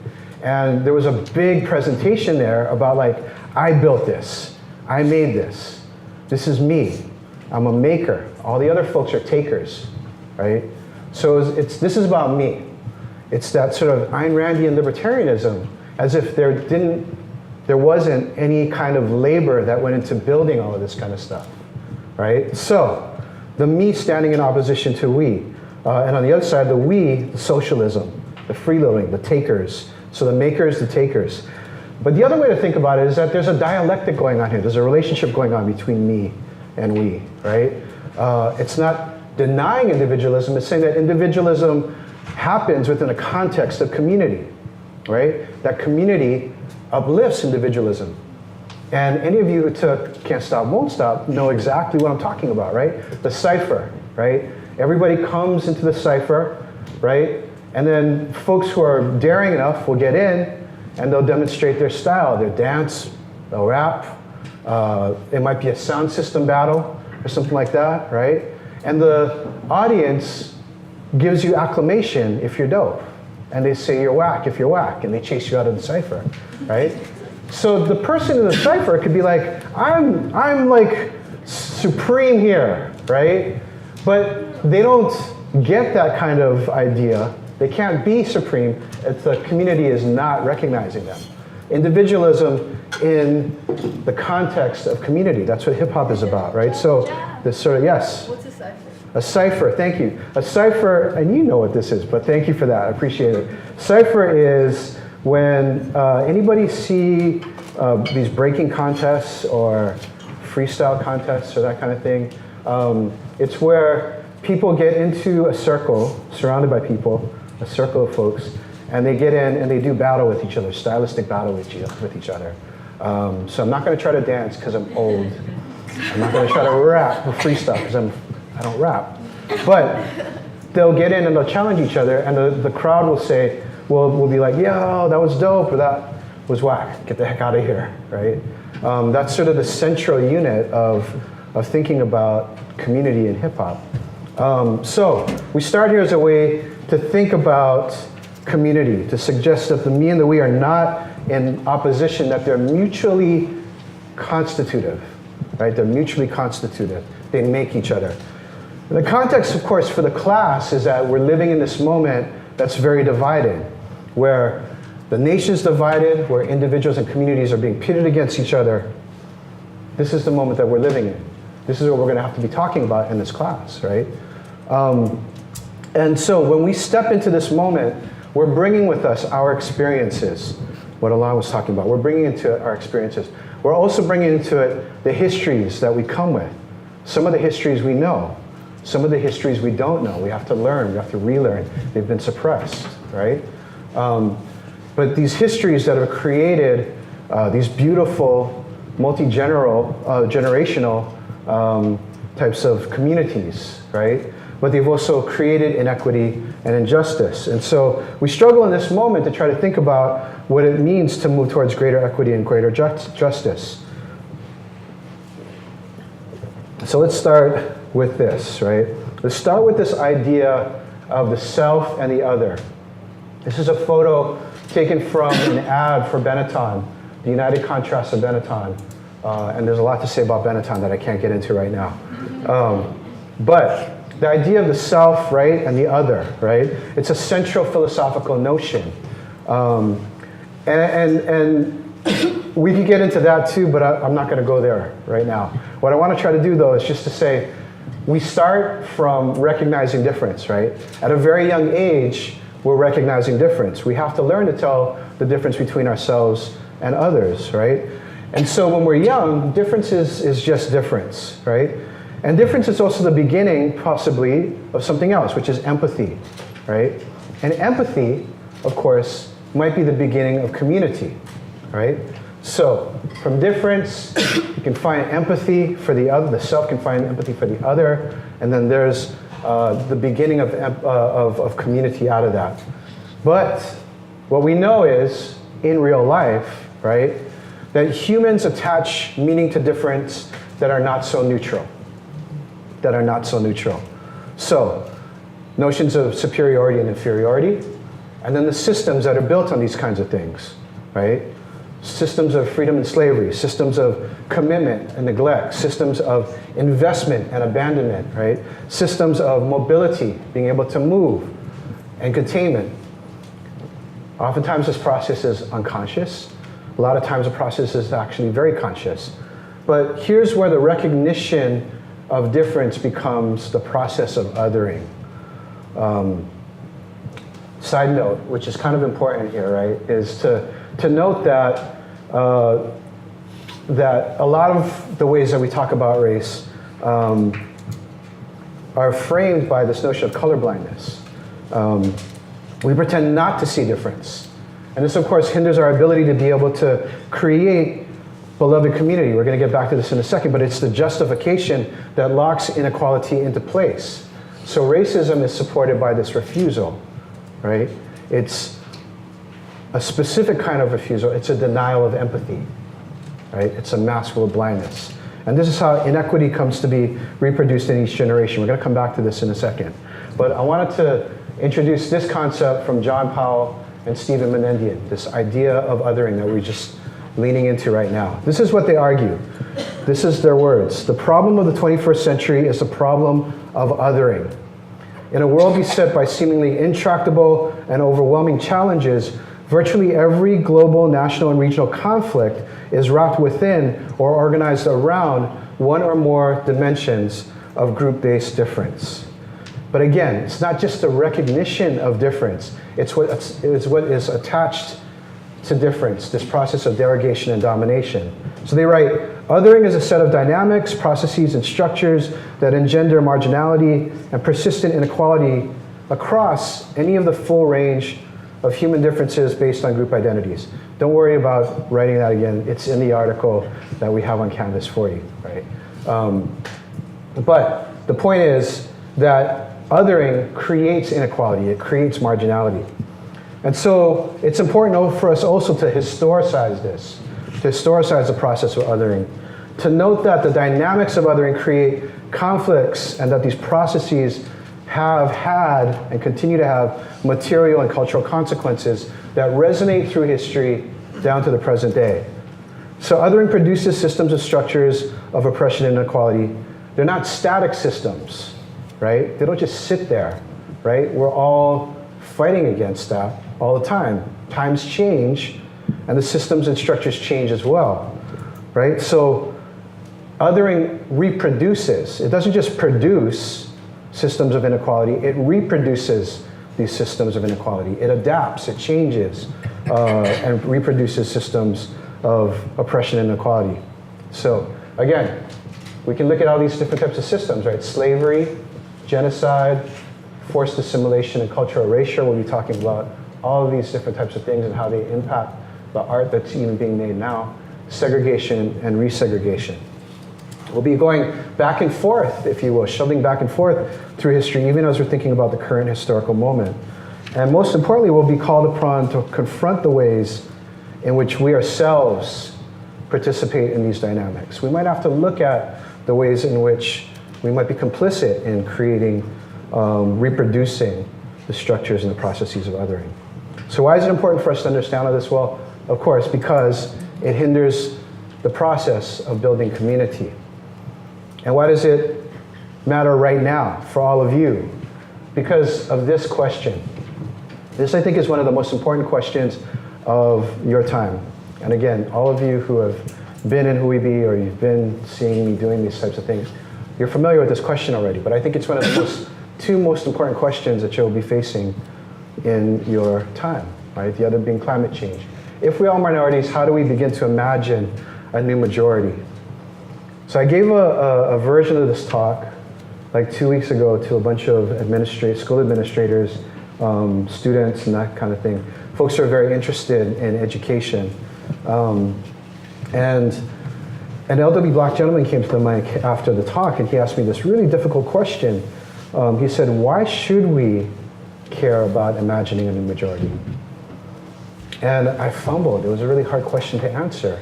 And there was a big presentation there about like, I built this. I made this. This is me. I'm a maker. All the other folks are takers, right? So this is about me. It's that sort of Ayn Randian libertarianism, as if there wasn't any kind of labor that went into building all of this kind of stuff, right? So the me standing in opposition to we. And on the other side, the we, the socialism, the freeloading, the takers. So the makers, the takers. But the other way to think about it is that there's a dialectic going on here. There's a relationship going on between me and we, right? It's not denying individualism. It's saying that individualism happens within a context of community, right? That community uplifts individualism. And any of you who took Can't Stop, Won't Stop know exactly what I'm talking about, right? The cipher, right? Everybody comes into the cipher, right? And then folks who are daring enough will get in and they'll demonstrate their style, their dance, they'll rap. It might be a sound system battle or something like that, right? And the audience gives you acclamation if you're dope. And they say you're whack if you're whack, and they chase you out of the cipher, right? So the person in the cipher could be like, I'm like supreme here, right? But they don't get that kind of idea. They can't be supreme if the community is not recognizing them. Individualism in the context of community, that's what hip hop is about, right? So this sort of, yes? What's a cipher? A cipher, thank you. A cipher, and you know what this is, but thank you for that, I appreciate it. Cipher is when anybody see these breaking contests or freestyle contests or that kind of thing. It's where people get into a circle, surrounded by people, a circle of folks, and they get in and they do battle with each other, stylistic battle with each other. So I'm not going to try to dance because I'm old. I'm not going to try to rap or freestyle because I don't rap. But they'll get in and they'll challenge each other, and the crowd will say, we'll be like, yo, that was dope, or that was whack. Get the heck out of here, right? That's sort of the central unit of thinking about community in hip hop. So we start here as a way to think about community, to suggest that the me and the we are not in opposition, that they're mutually constitutive, right? They're mutually constitutive. They make each other. And the context, of course, for the class is that we're living in this moment that's very divided, where the nation's divided, where individuals and communities are being pitted against each other. This is the moment that we're living in. This is what we're going to have to be talking about in this class, right? And so when we step into this moment, we're bringing with us our experiences, what A-lan was talking about. We're bringing into it our experiences. We're also bringing into it the histories that we come with. Some of the histories we know. Some of the histories we don't know. We have to learn. We have to relearn. They've been suppressed, right? But these histories that have created these beautiful, generational types of communities, right? But they've also created inequity and injustice. And so we struggle in this moment to try to think about what it means to move towards greater equity and greater justice. So let's start with this, right? Let's start with this idea of the self and the other. This is a photo taken from an ad for Benetton, the United Contrast of Benetton. And there's a lot to say about Benetton that I can't get into right now. But the idea of the self, right, and the other, right? It's a central philosophical notion. And we can get into that too, but I'm not gonna go there right now. What I wanna try to do though is just to say, we start from recognizing difference, right? At a very young age, we're recognizing difference. We have to learn to tell the difference between ourselves and others, right? And so when we're young, difference is just difference, right? And difference is also the beginning, possibly, of something else, which is empathy, right? And empathy, of course, might be the beginning of community, right? So from difference, you can find empathy for the other, the self can find empathy for the other, and then there's the beginning of community out of that. But what we know is, in real life, right, that humans attach meaning to difference that are not so neutral. So, notions of superiority and inferiority, and then the systems that are built on these kinds of things, right? Systems of freedom and slavery, systems of commitment and neglect, systems of investment and abandonment, right? Systems of mobility, being able to move, and containment. Oftentimes this process is unconscious. A lot of times the process is actually very conscious. But here's where the recognition of difference becomes the process of othering. Side note, which is kind of important here, right, is to note that that a lot of the ways that we talk about race are framed by this notion of colorblindness. We pretend not to see difference. And this, of course, hinders our ability to be able to create beloved community. We're going to get back to this in a second, but it's the justification that locks inequality into place. So racism is supported by this refusal, right? It's a specific kind of refusal. It's a denial of empathy, right? It's a maskable blindness. And this is how inequity comes to be reproduced in each generation. We're going to come back to this in a second. But I wanted to introduce this concept from John Powell and Stephen Menendian, this idea of othering that we're just leaning into right now. This is what they argue. This is their words. The problem of the 21st century is the problem of othering. In a world beset by seemingly intractable and overwhelming challenges, virtually every global, national, and regional conflict is wrapped within or organized around one or more dimensions of group-based difference. But again, it's not just the recognition of difference, it's what is attached to difference, this process of derogation and domination. So they write, othering is a set of dynamics, processes, and structures that engender marginality and persistent inequality across any of the full range of human differences based on group identities. Don't worry about writing that again. It's in the article that we have on Canvas for you, right? But the point is that othering creates inequality. It creates marginality. And so it's important for us also to historicize this, to historicize the process of othering, to note that the dynamics of othering create conflicts and that these processes have had and continue to have material and cultural consequences that resonate through history down to the present day. So othering produces systems and structures of oppression and inequality. They're not static systems, right? They don't just sit there, right? We're all fighting against that all the time. Times change, and the systems and structures change as well, right? So othering reproduces. It doesn't just produce systems of inequality, it reproduces these systems of inequality. It adapts, it changes, and reproduces systems of oppression and inequality. So again, we can look at all these different types of systems, right? Slavery, genocide, forced assimilation, and cultural erasure. We'll be talking about all of these different types of things and how they impact the art that's even being made now. Segregation and resegregation. We'll be going back and forth, if you will, shoving back and forth through history, even as we're thinking about the current historical moment. And most importantly, we'll be called upon to confront the ways in which we ourselves participate in these dynamics. We might have to look at the ways in which we might be complicit in creating, reproducing the structures and the processes of othering. So why is it important for us to understand all this? Well, of course, because it hinders the process of building community. And why does it matter right now for all of you? Because of this question. This, I think, is one of the most important questions of your time. And again, all of you who have been in Huibi or you've been seeing me doing these types of things, you're familiar with this question already, but I think it's one of the two most important questions that you'll be facing in your time, right? The other being climate change. If we are minorities, how do we begin to imagine a new majority? So I gave a version of this talk like 2 weeks ago to a bunch of school administrators, students, and that kind of thing. Folks who are very interested in education. And an elderly black gentleman came to the mic after the talk, and he asked me this really difficult question. He said, why should we care about imagining a new majority? And I fumbled. It was a really hard question to answer.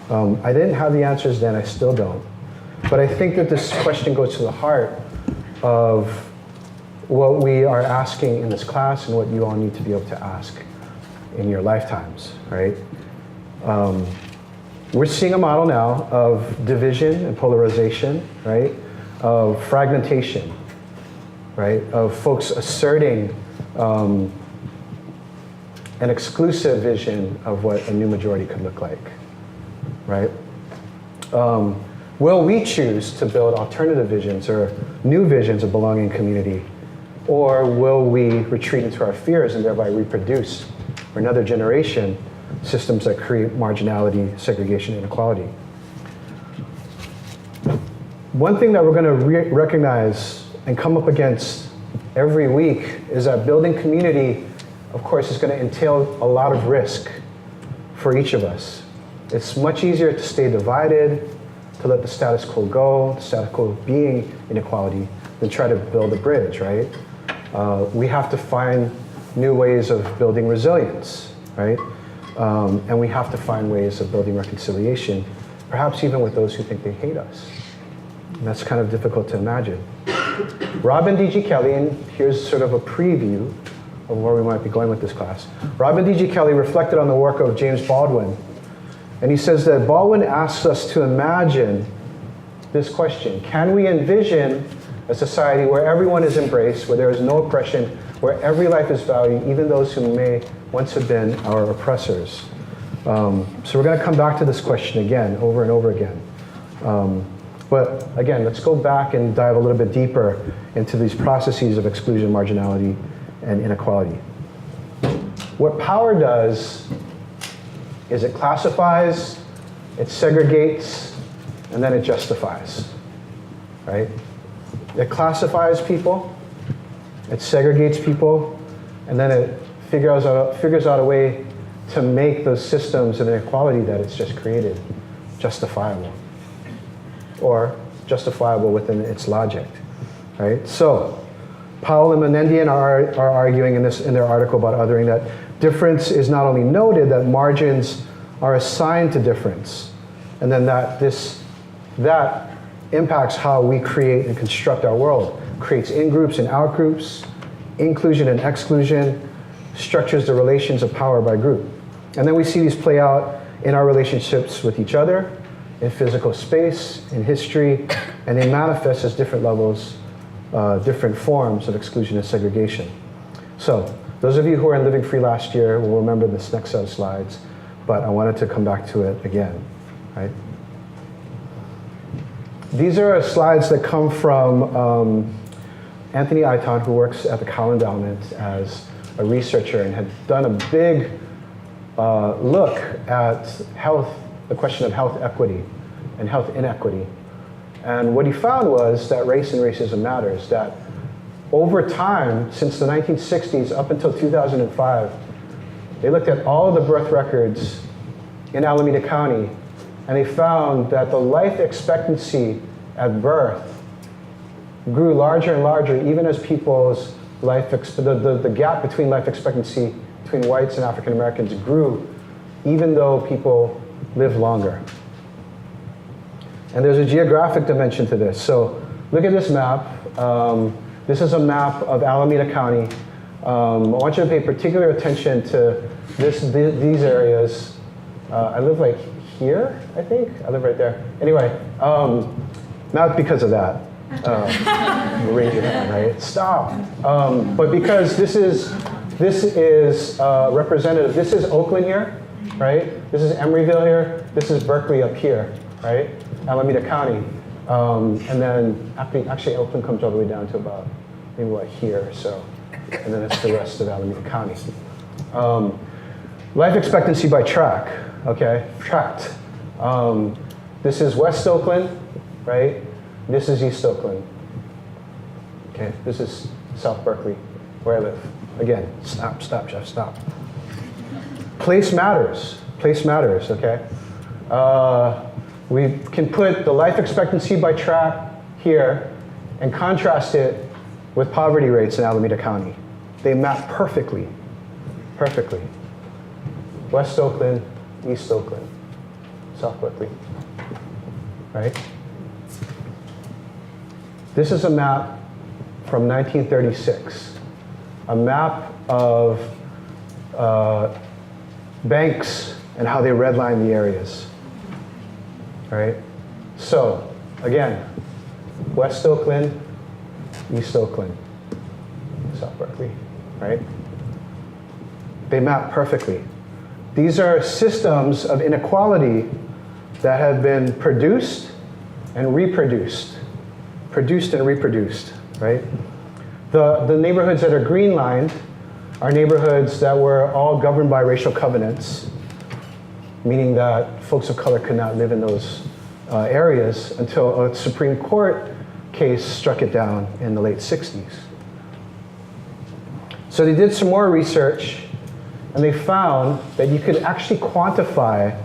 I didn't have the answers then, I still don't. But I think that this question goes to the heart of what we are asking in this class and what you all need to be able to ask in your lifetimes, right? We're seeing a model now of division and polarization, right? Of fragmentation, right? Of folks asserting an exclusive vision of what a new majority could look like, right? Will we choose to build alternative visions or new visions of belonging and community? Or will we retreat into our fears and thereby reproduce for another generation systems that create marginality, segregation, and inequality? One thing that we're going to recognize and come up against every week is that building community, of course, is going to entail a lot of risk for each of us. It's much easier to stay divided, to let the status quo go, the status quo being inequality, than try to build a bridge, right? We have to find new ways of building resilience, right? And we have to find ways of building reconciliation, perhaps even with those who think they hate us. And that's kind of difficult to imagine. Robin D.G. Kelley, and here's sort of a preview of where we might be going with this class. Robin D.G. Kelley reflected on the work of James Baldwin. And he says that Baldwin asks us to imagine this question: can we envision a society where everyone is embraced, where there is no oppression, where every life is valued, even those who may once have been our oppressors? So we're going to come back to this question again, over and over again. But again, let's go back and dive a little bit deeper into these processes of exclusion, marginality, and inequality. What power does is it classifies, it segregates, and then it justifies, right? It classifies people, it segregates people, and then it figures out a way to make those systems of inequality that it's just created justifiable, or justifiable within its logic, right? So Powell and Menendian are arguing in their article about othering that Difference is not only noted, that margins are assigned to difference. And then that impacts how we create and construct our world. Creates in-groups and out-groups, inclusion and exclusion, structures the relations of power by group. And then we see these play out in our relationships with each other, in physical space, in history, and they manifest as different levels, different forms of exclusion and segregation. So, those of you who were in Living Free last year will remember this next set of slides, but I wanted to come back to it again, right? These are slides that come from Anthony Aiton, who works at the Cowell Endowment as a researcher and had done a big look at health, the question of health equity and health inequity. And what he found was that race and racism matters, that over time, since the 1960s up until 2005, they looked at all the birth records in Alameda County, and they found that the life expectancy at birth grew larger and larger, even as people's the gap between life expectancy between whites and African Americans grew, even though people lived longer. And there's a geographic dimension to this. So look at this map. This is a map of Alameda County. I want you to pay particular attention to these areas. I live like here, I think. I live right there. Anyway, not because of that. Raise your hand, right? Stop. But because this is representative. This is Oakland here, right? This is Emeryville here. This is Berkeley up here, right? Alameda County. And then actually Oakland comes all the way down to about maybe like here, so, and then it's the rest of Alameda County. Life expectancy by tract, okay? Tract. This is West Oakland, right? This is East Oakland. Okay, this is South Berkeley, where I live. Again, stop, Jeff, stop. Place matters, okay? We can put the life expectancy by tract here and contrast it with poverty rates in Alameda County. They map perfectly. West Oakland, East Oakland, South Berkeley, right? This is a map from 1936, a map of banks and how they redline the areas. Right? So, again, West Oakland, East Oakland, South Berkeley, right? They map perfectly. These are systems of inequality that have been produced and reproduced, right? The neighborhoods that are green-lined are neighborhoods that were all governed by racial covenants, meaning that folks of color could not live in those areas until a Supreme Court case struck it down in the late 60s. So they did some more research, and they found that you could actually quantify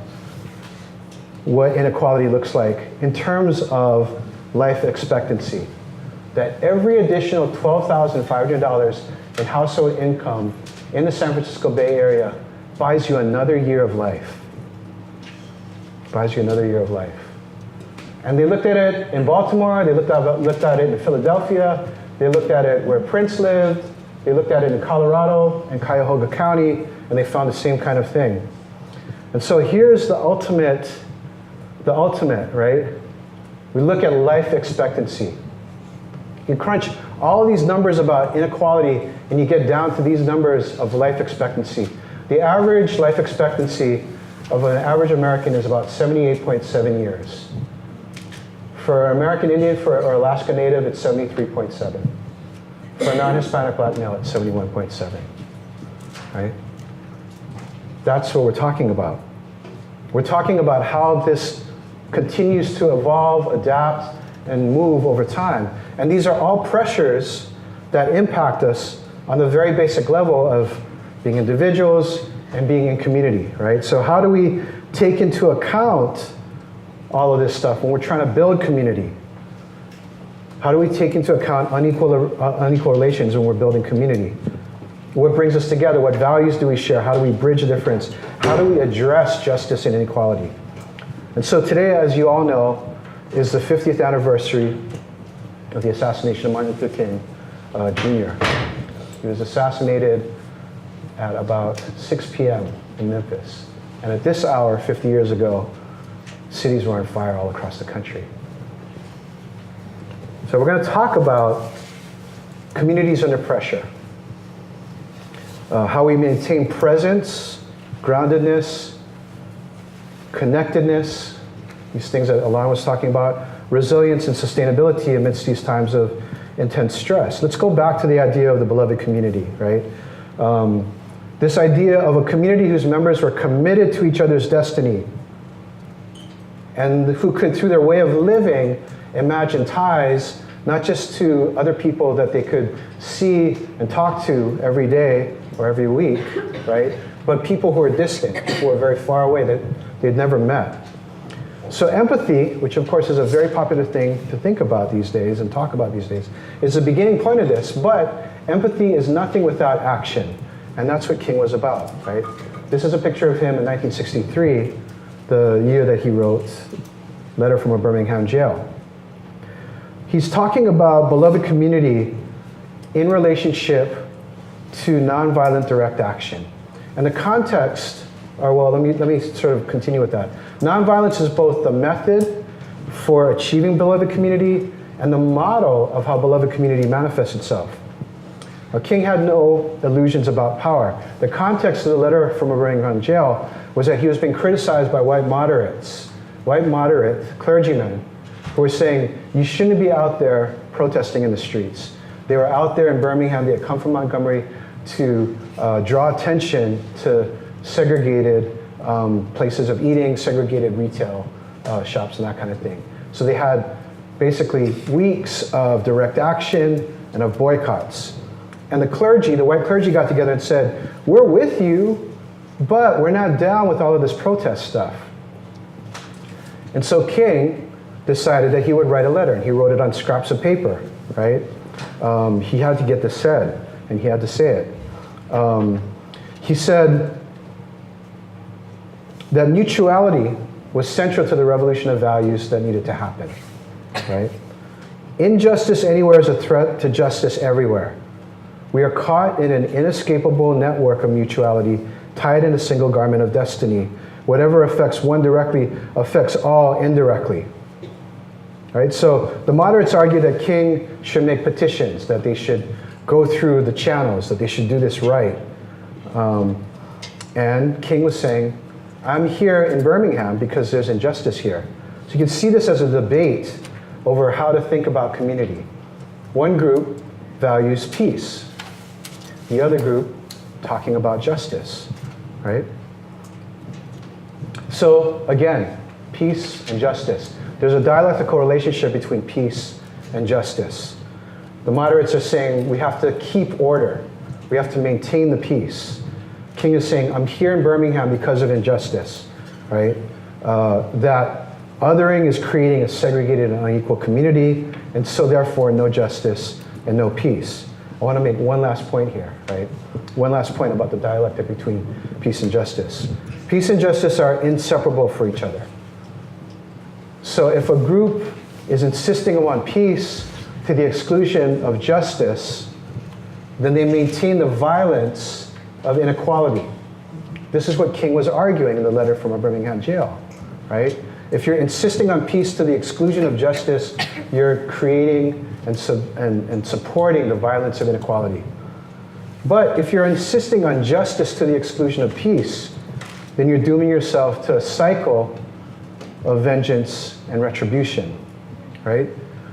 what inequality looks like in terms of life expectancy. That every additional $12,500 in household income in the San Francisco Bay Area buys you another year of life. And they looked at it in Baltimore, they looked at it in Philadelphia, they looked at it where Prince lived, they looked at it in Colorado and Cuyahoga County, and they found the same kind of thing. And so here's the ultimate, right? We look at life expectancy. You crunch all these numbers about inequality, and you get down to these numbers of life expectancy. The average life expectancy of an average American is about 78.7 years. For American Indian or Alaska Native, it's 73.7. For a non-Hispanic Black male, it's 71.7, right? That's what we're talking about. We're talking about how this continues to evolve, adapt, and move over time. And these are all pressures that impact us on the very basic level of being individuals and being in community, right? So how do we take into account all of this stuff when we're trying to build community? How do we take into account unequal relations when we're building community? What brings us together? What values do we share? How do we bridge the difference? How do we address justice and inequality? And so today, as you all know, is the 50th anniversary of the assassination of Martin Luther King Jr. He was assassinated at about 6 p.m. in Memphis. And at this hour, 50 years ago, cities were on fire all across the country. So we're going to talk about communities under pressure. How we maintain presence, groundedness, connectedness, these things that A-lan was talking about, resilience and sustainability amidst these times of intense stress. Let's go back to the idea of the beloved community, right? This idea of a community whose members were committed to each other's destiny and who could, through their way of living, imagine ties not just to other people that they could see and talk to every day or every week, right? But people who are distant, who are very far away, that they'd never met. So empathy, which of course is a very popular thing to think about these days and talk about these days, is the beginning point of this, but empathy is nothing without action. And that's what King was about, right? This is a picture of him in 1963, the year that he wrote Letter from a Birmingham Jail. He's talking about beloved community in relationship to nonviolent direct action. And the context, or well, let me sort of continue with that. Nonviolence is both the method for achieving beloved community and the model of how beloved community manifests itself. Now, King had no illusions about power. The context of the letter from a Birmingham jail was that he was being criticized by white moderate clergymen who were saying, you shouldn't be out there protesting in the streets. They were out there in Birmingham. They had come from Montgomery to draw attention to segregated places of eating, segregated retail shops, and that kind of thing. So they had basically weeks of direct action and of boycotts. And the clergy, the white clergy, got together and said, we're with you, but we're not down with all of this protest stuff. And so King decided that he would write a letter, and he wrote it on scraps of paper, right? He had to get this said, and he had to say it. He said that mutuality was central to the revolution of values that needed to happen, right? Injustice anywhere is a threat to justice everywhere. We are caught in an inescapable network of mutuality, tied in a single garment of destiny. Whatever affects one directly affects all indirectly. Right? So the moderates argue that King should make petitions, that they should go through the channels, that they should do this right. And King was saying, I'm here in Birmingham because there's injustice here. So you can see this as a debate over how to think about community. One group values peace. The other group talking about justice, right? So again, peace and justice. There's a dialectical relationship between peace and justice. The moderates are saying we have to keep order. We have to maintain the peace. King is saying, I'm here in Birmingham because of injustice, right? That othering is creating a segregated and unequal community, and so therefore no justice and no peace. I want to make one last point here, right? One last point about the dialectic between peace and justice. Peace and justice are inseparable for each other. So if a group is insisting on peace to the exclusion of justice, then they maintain the violence of inequality. This is what King was arguing in the letter from a Birmingham jail, right? If you're insisting on peace to the exclusion of justice, you're creating and supporting the violence of inequality. But if you're insisting on justice to the exclusion of peace, then you're dooming yourself to a cycle of vengeance and retribution, right?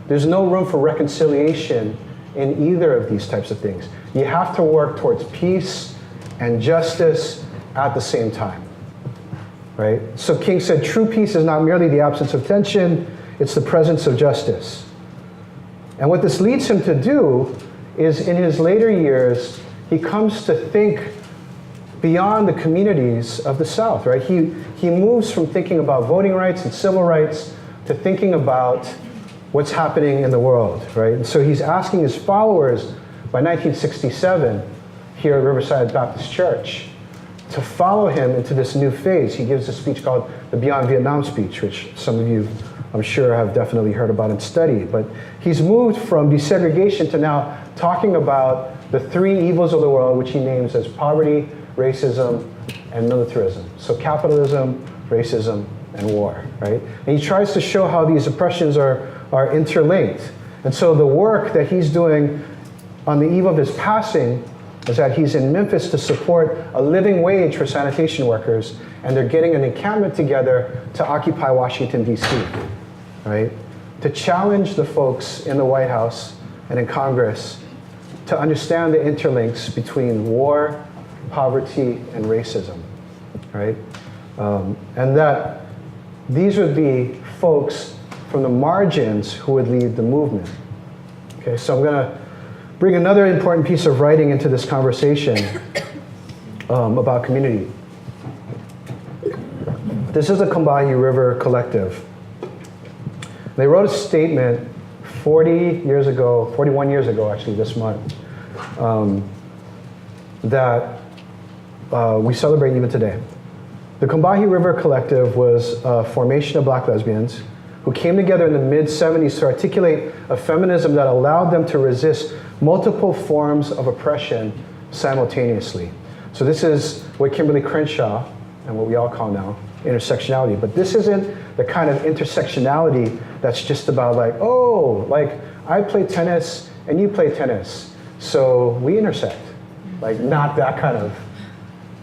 There's no room for reconciliation in either of these types of things. You have to work towards peace and justice at the same time, right? So King said, true peace is not merely the absence of tension, it's the presence of justice. And what this leads him to do is in his later years, he comes to think beyond the communities of the South, right? He moves from thinking about voting rights and civil rights to thinking about what's happening in the world, right? And so he's asking his followers by 1967 here at Riverside Baptist Church to follow him into this new phase. He gives a speech called the Beyond Vietnam speech, which some of you, I'm sure, have definitely heard about and studied. But he's moved from desegregation to now talking about the three evils of the world, which he names as poverty, racism, and militarism. So capitalism, racism, and war, right? And he tries to show how these oppressions are interlinked. And so the work that he's doing on the eve of his passing is that he's in Memphis to support a living wage for sanitation workers, and they're getting an encampment together to occupy Washington, D.C., right? To challenge the folks in the White House and in Congress to understand the interlinks between war, poverty, and racism, right? And that these would be folks from the margins who would lead the movement. Okay, so I'm gonna bring another important piece of writing into this conversation about community. This is the Combahee River Collective. They wrote a statement 41 years ago actually this month, that we celebrate even today. The Combahee River Collective was a formation of black lesbians who came together in the mid-70s to articulate a feminism that allowed them to resist multiple forms of oppression simultaneously. So this is what Kimberly Crenshaw, and what we all call now, intersectionality. But this isn't the kind of intersectionality that's just about like, oh, like I play tennis and you play tennis, so we intersect. Like not that kind of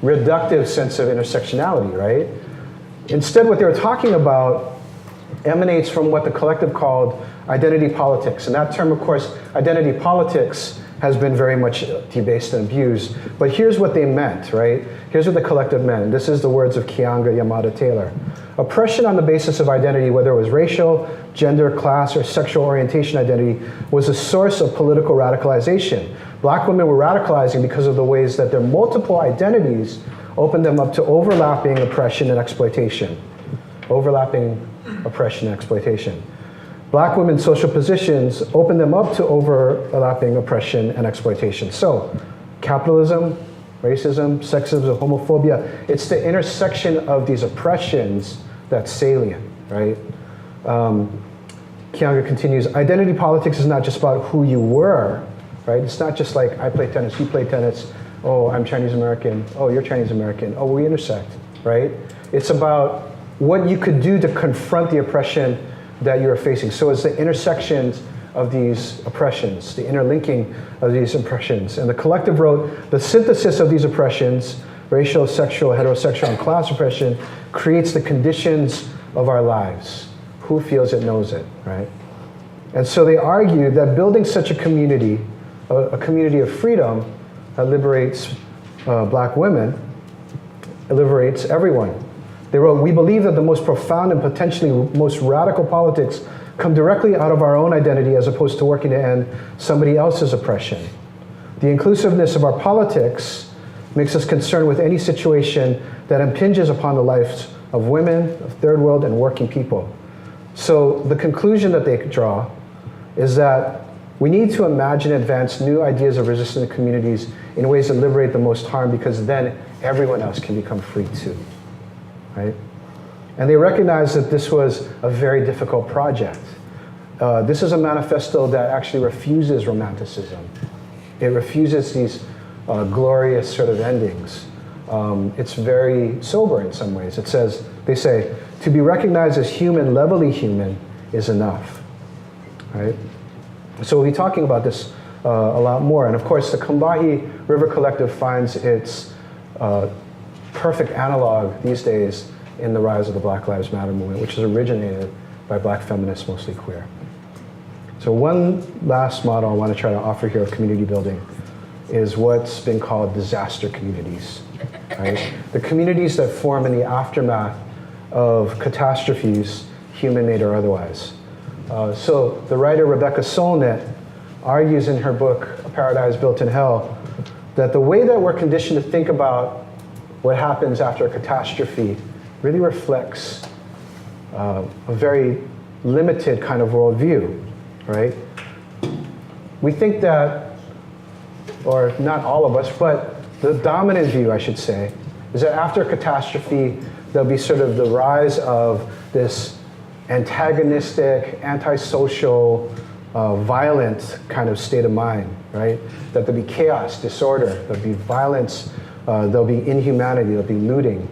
reductive sense of intersectionality, right? Instead, what they were talking about emanates from what the collective called identity politics. And that term, of course, identity politics has been very much debased and abused. But here's what they meant, right? Here's what the collective meant. This is the words of Keeanga Yamada Taylor. Oppression on the basis of identity, whether it was racial, gender, class, or sexual orientation identity, was a source of political radicalization. Black women were radicalizing because of the ways that their multiple identities opened them up to overlapping oppression and exploitation. Overlapping oppression and exploitation. Black women's social positions opened them up to overlapping oppression and exploitation. So, capitalism, racism, sexism, homophobia, it's the intersection of these oppressions that's salient, right? Keeanga continues, identity politics is not just about who you were, right? It's not just like, I play tennis, you play tennis, oh, I'm Chinese American, oh, you're Chinese American, oh, we intersect, right? It's about what you could do to confront the oppression that you're facing. So it's the intersections of these oppressions, the interlinking of these oppressions. And the collective wrote, the synthesis of these oppressions, racial, sexual, heterosexual, and class oppression, creates the conditions of our lives. Who feels it knows it, right? And so they argued that building such a community of freedom that liberates black women, it liberates everyone. They wrote, we believe that the most profound and potentially most radical politics come directly out of our own identity as opposed to working to end somebody else's oppression. The inclusiveness of our politics makes us concerned with any situation that impinges upon the lives of women, of third world, and working people. So the conclusion that they draw is that we need to imagine and advance new ideas of resistant communities in ways that liberate the most harm, because then everyone else can become free too. Right? And they recognized that this was a very difficult project. This is a manifesto that actually refuses romanticism. It refuses these glorious sort of endings. It's very sober in some ways. It says, they say, to be recognized as human, levelly human, is enough. Right? So we'll be talking about this a lot more. And of course, the Combahee River Collective finds its perfect analog these days in the rise of the Black Lives Matter movement, which is originated by black feminists, mostly queer. So one last model I want to try to offer here of community building is what's been called disaster communities. Right? The communities that form in the aftermath of catastrophes, human-made or otherwise. So the writer Rebecca Solnit argues in her book, A Paradise Built in Hell, that the way that we're conditioned to think about what happens after a catastrophe really reflects a very limited kind of worldview, right? We think that or not all of us, but the dominant view, I should say, is that after catastrophe, there'll be sort of the rise of this antagonistic, antisocial, violent kind of state of mind, right? That there'll be chaos, disorder, there'll be violence, there'll be inhumanity, there'll be looting.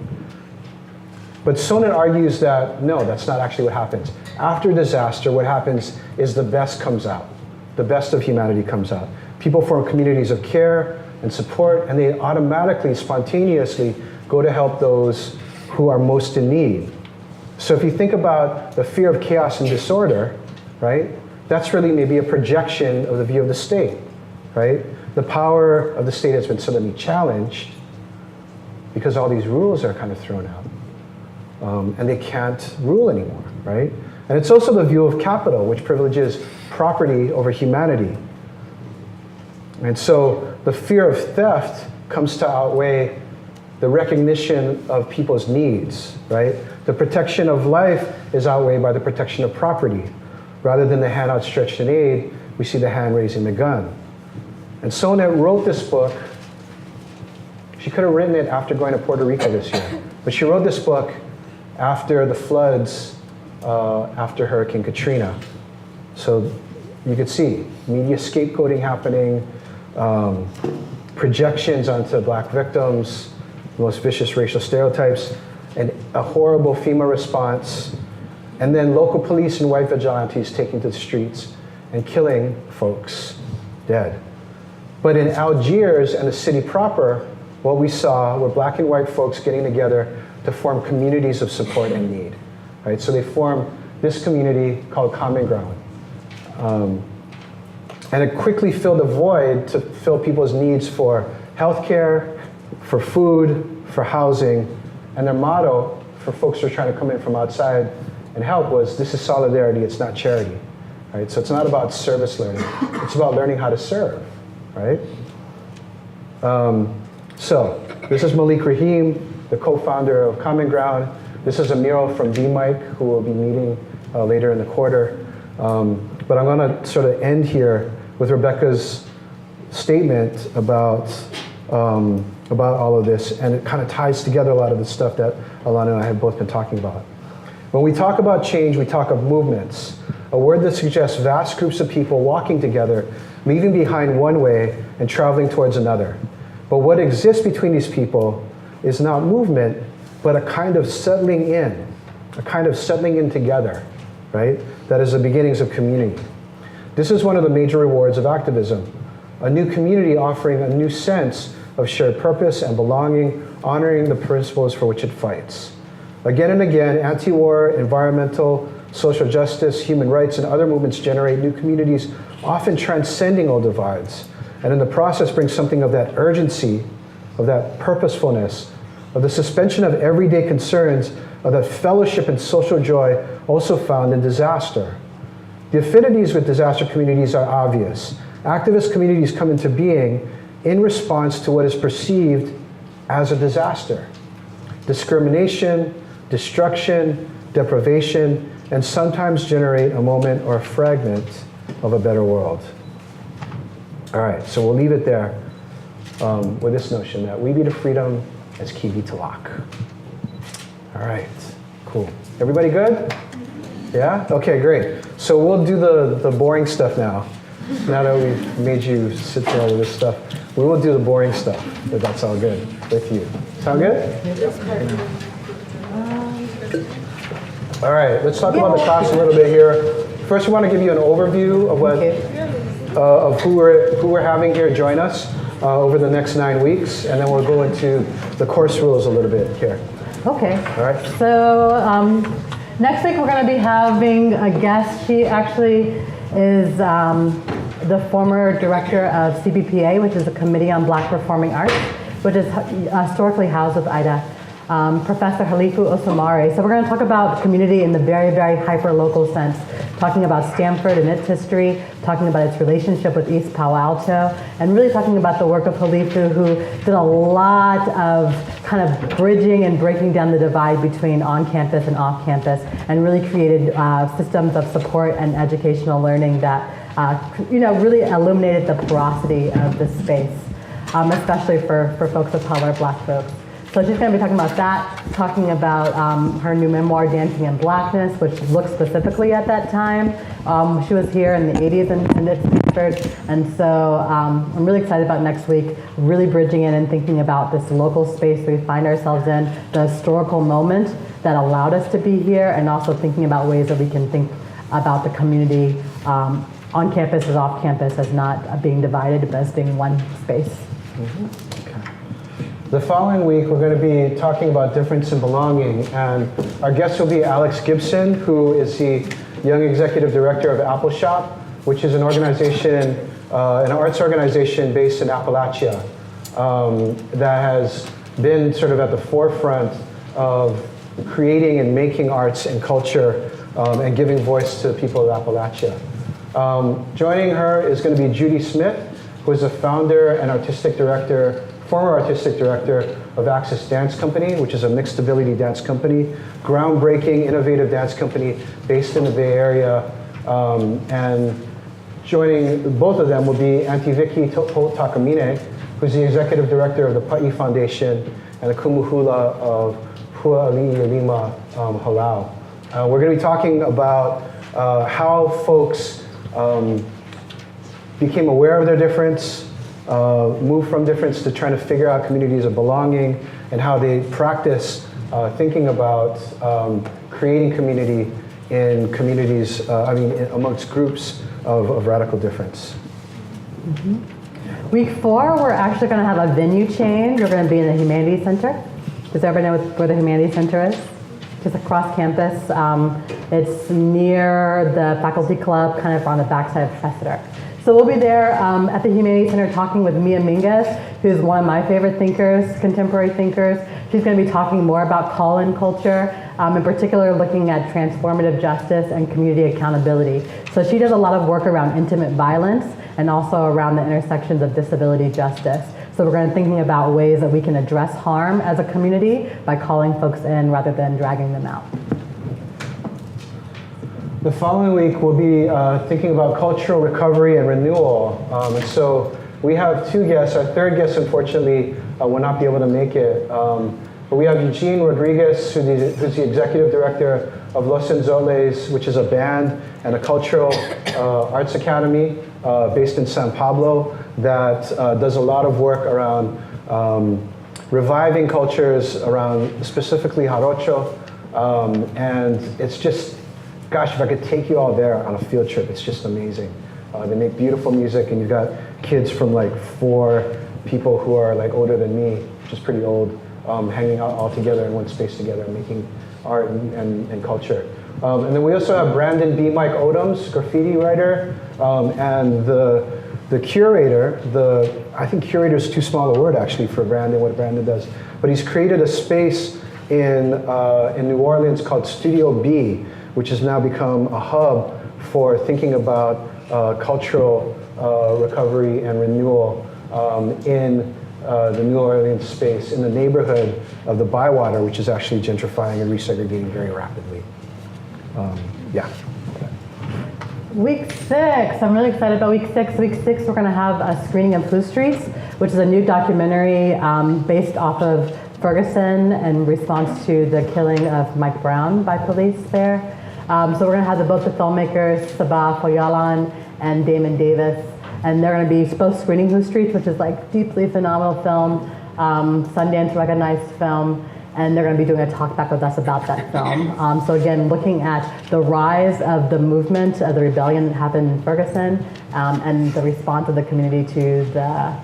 But Sonnet argues that, no, that's not actually what happens. After disaster, what happens is the best comes out. The best of humanity comes out. People form communities of care and support, and they automatically, spontaneously go to help those who are most in need. So if you think about the fear of chaos and disorder, right, that's really maybe a projection of the view of the state, right? The power of the state has been suddenly challenged because all these rules are kind of thrown out. And they can't rule anymore, right? And it's also the view of capital, which privileges property over humanity. And so the fear of theft comes to outweigh the recognition of people's needs, right? The protection of life is outweighed by the protection of property. Rather than the hand outstretched in aid, we see the hand raising the gun. And Sonnet wrote this book. She could have written it after going to Puerto Rico this year, but she wrote this book after the floods, after Hurricane Katrina. So you could see media scapegoating happening, projections onto black victims, the most vicious racial stereotypes, and a horrible FEMA response, and then local police and white vigilantes taking to the streets and killing folks dead. But in Algiers and the city proper, what we saw were black and white folks getting together to form communities of support and need, right? So they formed this community called Common Ground. And it quickly filled a void to fill people's needs for healthcare, for food, for housing. And their motto for folks who are trying to come in from outside and help was, this is solidarity, it's not charity, right? So it's not about service learning, it's about learning how to serve, right? So this is Malik Rahim, the co-founder of Common Ground. This is a mural from B-Mike, who will be meeting later in the quarter. But I'm gonna sort of end here with Rebecca's statement about all of this, and it kind of ties together a lot of the stuff that A-lan and I have both been talking about. When we talk about change, we talk of movements, a word that suggests vast groups of people walking together, leaving behind one way and traveling towards another. But what exists between these people is not movement, but a kind of settling in together, right? That is the beginnings of community. This is one of the major rewards of activism, a new community offering a new sense of shared purpose and belonging, honoring the principles for which it fights. Again and again, anti-war, environmental, social justice, human rights, and other movements generate new communities, often transcending old divides, and in the process bring something of that urgency, of that purposefulness, of the suspension of everyday concerns, of that fellowship and social joy also found in disaster. The affinities with disaster communities are obvious. Activist communities come into being in response to what is perceived as a disaster. Discrimination, destruction, deprivation, and sometimes generate a moment or a fragment of a better world. All right, so we'll leave it there with this notion that we be to freedom as key be to lock. All right, cool. Everybody good? Yeah? Okay, great. So we'll do the boring stuff now. Now that we've made you sit through all of this stuff, we will do the boring stuff, if that's all good with you. Sound good? All right, let's talk about the class a little bit here. First, we want to give you an overview of what of who we're having here join us over the next 9 weeks, and then we'll go into the course rules a little bit here. Okay. All right. So next week we're going to be having a guest. She actually is the former director of CBPA, which is a Committee on Black Performing Arts, which is historically housed with IDA. Professor Halifu Osamare. So we're going to talk about community in the very, very hyper-local sense, talking about Stanford and its history, talking about its relationship with East Palo Alto, and really talking about the work of Halifu, who did a lot of kind of bridging and breaking down the divide between on-campus and off-campus, and really created systems of support and educational learning that really illuminated the porosity of the space, especially for folks of color, Black folks. So she's going to be talking about that, talking about her new memoir, Dancing in Blackness, which looks specifically at that time. She was here in the 80s and at Stanford, and so I'm really excited about next week, really bridging in and thinking about this local space we find ourselves in, the historical moment that allowed us to be here, and also thinking about ways that we can think about the community on campus as off campus as not being divided, but as being one space. Okay. The following week, we're going to be talking about difference and belonging, and our guest will be Alex Gibson, who is the Young Executive Director of Apple Shop, which is an organization, an arts organization based in Appalachia that has been sort of at the forefront of creating and making arts and culture and giving voice to the people of Appalachia. Joining her is going to be Judy Smith, who is the founder and former artistic director of Access Dance Company, which is a mixed ability dance company, groundbreaking, innovative dance company based in the Bay Area. And joining both of them will be Auntie Vicky Holt Takamine, who's the executive director of the Pa'i Foundation and the Kumuhula of Hua'ali'i Lima Halau. We're going to be talking about how folks became aware of their difference, moved from difference to trying to figure out communities of belonging, and how they practice thinking about creating community in communities, amongst groups of radical difference. Week 4, we're actually going to have a venue change. We're going to be in the Humanities Center. Does everybody know where the Humanities Center is? Just across campus. It's near the faculty club, kind of on the backside of Fester. So we'll be there at the Humanities Center talking with Mia Mingus, who's one of my favorite thinkers, contemporary thinkers. She's going to be talking more about call-in culture, in particular looking at transformative justice and community accountability. So she does a lot of work around intimate violence and also around the intersections of disability justice. So we're going to be thinking about ways that we can address harm as a community by calling folks in rather than dragging them out. The following week, we'll be thinking about cultural recovery and renewal. And so we have 2 guests. Our third guest, unfortunately, will not be able to make it. But we have Eugene Rodriguez, who's the executive director of Los Enzoles, which is a band and a cultural arts academy based in San Pablo that does a lot of work around reviving cultures around specifically Jarocho. And it's just, gosh, if I could take you all there on a field trip, it's just amazing. They make beautiful music, and you've got kids from like 4 people who are like older than me, which is pretty old, hanging out all together in one space together, making art and culture. And then we also have Brandon B. Mike Odoms, graffiti writer, and the curator, I think curator is too small a word actually for Brandon, what Brandon does, but he's created a space in New Orleans called Studio B, which has now become a hub for thinking about cultural recovery and renewal in the New Orleans space, in the neighborhood of the Bywater, which is actually gentrifying and resegregating very rapidly. Yeah. Week 6, I'm really excited about week 6. Week 6, we're going to have a screening of Blue Streets, which is a new documentary based off of Ferguson in response to the killing of Mike Brown by police there. So we're going to have both the filmmakers, Sabah Foyalan and Damon Davis, and they're going to be both screening Blue Streets, which is like deeply phenomenal film, Sundance recognized film, and they're going to be doing a talk back with us about that film. So again, looking at the rise of the movement, the rebellion that happened in Ferguson, and the response of the community to the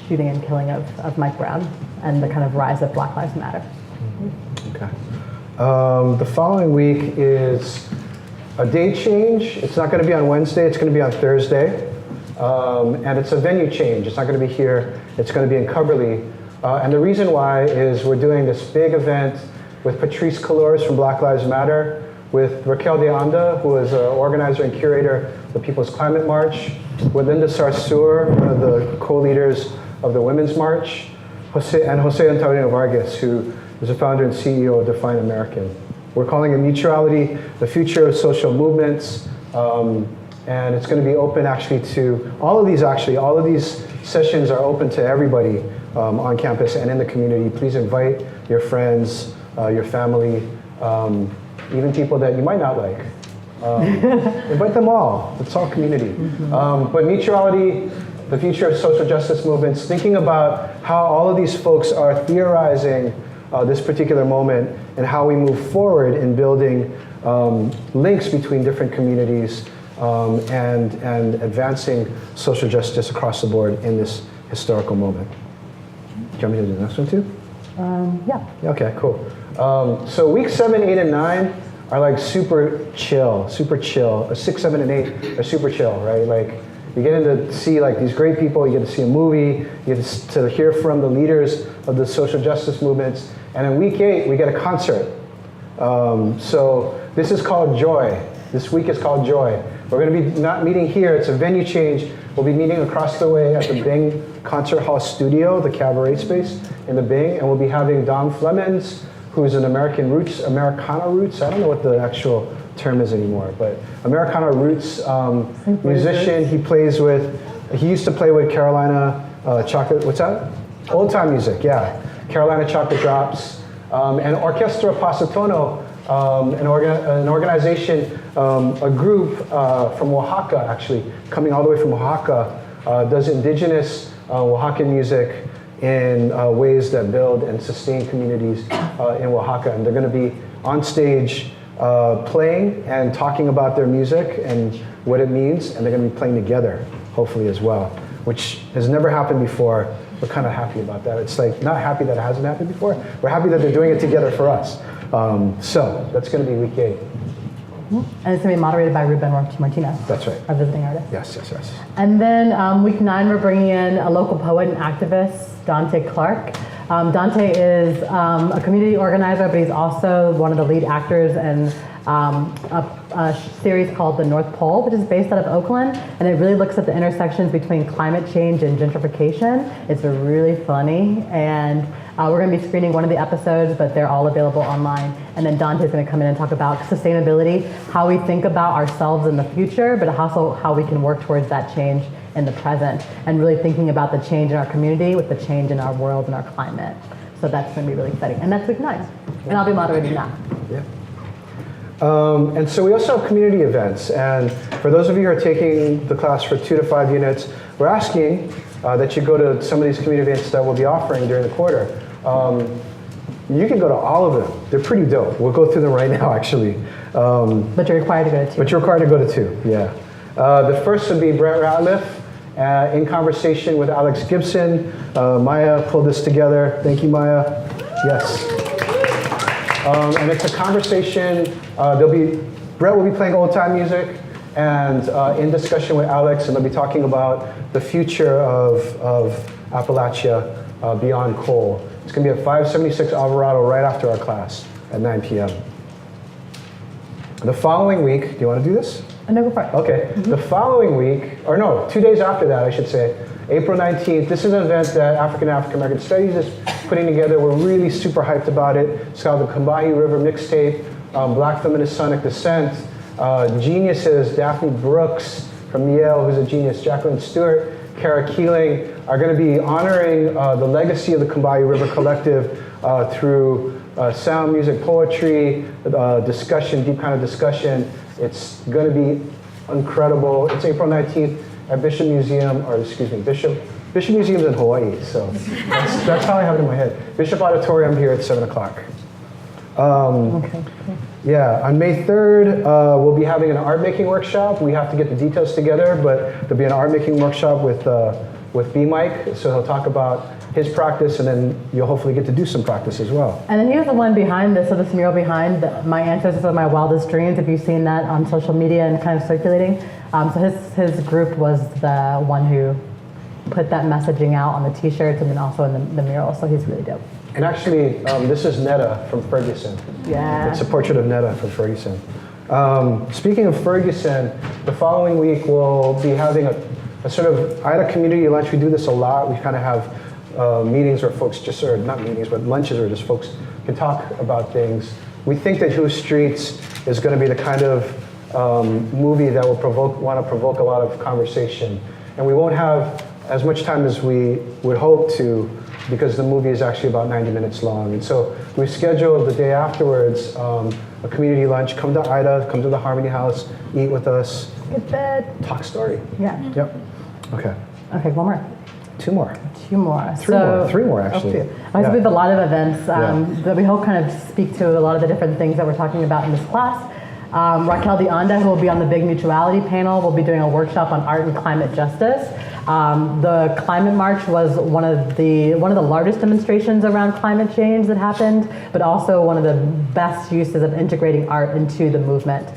shooting and killing of Mike Brown, and the kind of rise of Black Lives Matter. Okay. The following week is a date change. It's not going to be on Wednesday, it's going to be on Thursday. And it's a venue change. It's not going to be here, it's going to be in Cubberley. And the reason why is we're doing this big event with Patrice Calors from Black Lives Matter, with Raquel de Anda, who is an organizer and curator of the People's Climate March, with Linda Sarsour, one of the co-leaders of the Women's March, and Jose Antonio Vargas, who is the founder and CEO of Define American. We're calling it Mutuality, the Future of Social Movements. And it's going to be open actually to all of these sessions are open to everybody on campus and in the community. Please invite your friends, your family, even people that you might not like. Invite them all. It's all community. But mutuality, the future of social justice movements, thinking about how all of these folks are theorizing this particular moment and how we move forward in building links between different communities and advancing social justice across the board in this historical moment. Do you want me to do the next one too? Yeah. Okay, cool. So week 7, 8, and 9 are like super chill. 6, 7, and 8 are super chill, right? Like you get to see like these great people, you get to see a movie, you get to hear from the leaders of the social justice movements, and in week 8 we get a concert. So this is called Joy. This week is called Joy. We're going to be not meeting here, it's a venue change. We'll be meeting across the way at the Bing Concert Hall Studio, the cabaret space in the Bing, and we'll be having Dom Flemons, who's an Americana Roots, I don't know what the actual term is anymore, but Americana Roots musician. He used to play with Carolina Chocolate, what's that? Old time music, yeah. Carolina Chocolate Drops, and Orchestra Pasatono, an organization, a group from Oaxaca, actually, coming all the way from Oaxaca, does indigenous Oaxacan music in ways that build and sustain communities in Oaxaca. And they're going to be on stage playing and talking about their music and what it means, and they're going to be playing together, hopefully as well, which has never happened before. We're kind of happy about that. It's like not happy that it hasn't happened before. We're happy that they're doing it together for us. So that's going to be week 8. And it's going to be moderated by Ruben Martinez. That's right. Our visiting artist. Yes. And then week 9, we're bringing in a local poet and activist, Dante Clark. Dante is a community organizer, but he's also one of the lead actors in a series called The North Pole, which is based out of Oakland, and it really looks at the intersections between climate change and gentrification. It's really funny, and we're going to be screening one of the episodes, but they're all available online. And then Dante's going to come in and talk about sustainability, how we think about ourselves in the future, but also how we can work towards that change in the present, and really thinking about the change in our community with the change in our world and our climate. So that's going to be really exciting. And that's week 9. And I'll be moderating that. Yeah. And so we also have community events. And for those of you who are taking the class for 2 to 5 units, we're asking that you go to some of these community events that we'll be offering during the quarter. You can go to all of them. They're pretty dope. We'll go through them right now, actually. But you're required to go to 2. But you're required to go to 2, yeah. The first would be Brett Ratliff in conversation with Alex Gibson. Maya pulled this together. Thank you, Maya. Yes. And it's a conversation. Brett will be playing old time music and in discussion with Alex, and they'll be talking about the future of Appalachia beyond coal. It's going to be at 576 Alvarado right after our class at 9 p.m. The following week, do you want to do this? No, go for it. Okay. The following week, or no, 2 days after that, I should say, April 19th, this is an event that African American Studies is putting together. We're really super hyped about it. It's called the Combahee River Mixtape, Black Feminist Sonic Descent. Geniuses, Daphne Brooks from Yale, who's a genius, Jacqueline Stewart, Kara Keeling, are going to be honoring the legacy of the Combahee River Collective through sound, music, poetry, discussion, deep kind of discussion. It's going to be incredible. It's April 19th at Bishop Museum's in Hawaii, so that's how I have it in my head. Bishop Auditorium here at 7 o'clock. Yeah, on May 3rd, we'll be having an art making workshop. We have to get the details together, but there'll be an art making workshop with B. Mike, so he'll talk about his practice, and then you'll hopefully get to do some practice as well. And then here's the one behind this, so this mural behind, My Ancestors of My Wildest Dreams, if you've seen that on social media and kind of circulating. So his group was the one who put that messaging out on the t-shirts and then also in the mural, so he's really dope. And actually, this is Netta from Ferguson. Yeah. It's a portrait of Netta from Ferguson. Speaking of Ferguson, the following week we'll be having a sort of, I had a community lunch. We do this a lot. We kind of have meetings where folks just, or not meetings, but lunches where just folks can talk about things. We think that Who Streets is going to be the kind of movie that will want to provoke a lot of conversation. And we won't have as much time as we would hope to, because the movie is actually about 90 minutes long. And so we scheduled the day afterwards a community lunch. Come to IDA, come to the Harmony House, eat with us. Get fed. Talk story. Yeah. Yep. Okay. Okay, one more. Two more. Two more. Three more actually. We have a lot of events that we hope kind of speak to a lot of the different things that we're talking about in this class. Raquel de Anda, who will be on the Big Mutuality panel, will be doing a workshop on art and climate justice. The climate march was one of the largest demonstrations around climate change that happened, but also one of the best uses of integrating art into the movement,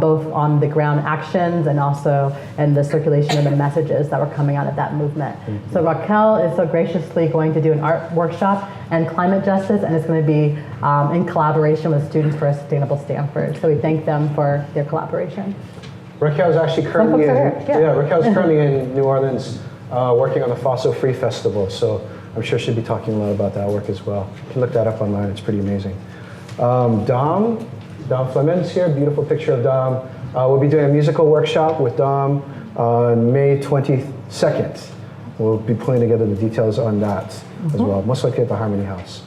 both on the ground actions and also in the circulation of the messages that were coming out of that movement. So Raquel is so graciously going to do an art workshop and climate justice, and it's going to be in collaboration with Students for a Sustainable Stanford. So we thank them for their collaboration. Raquel's actually currently Raquel's currently in New Orleans working on the Fossil Free Festival, so I'm sure she'll be talking a lot about that work as well. You can look that up online, it's pretty amazing. Dom Fleming's here, beautiful picture of Dom. We'll be doing a musical workshop with Dom on May 22nd. We'll be pulling together the details on that as well, most likely at the Harmony House.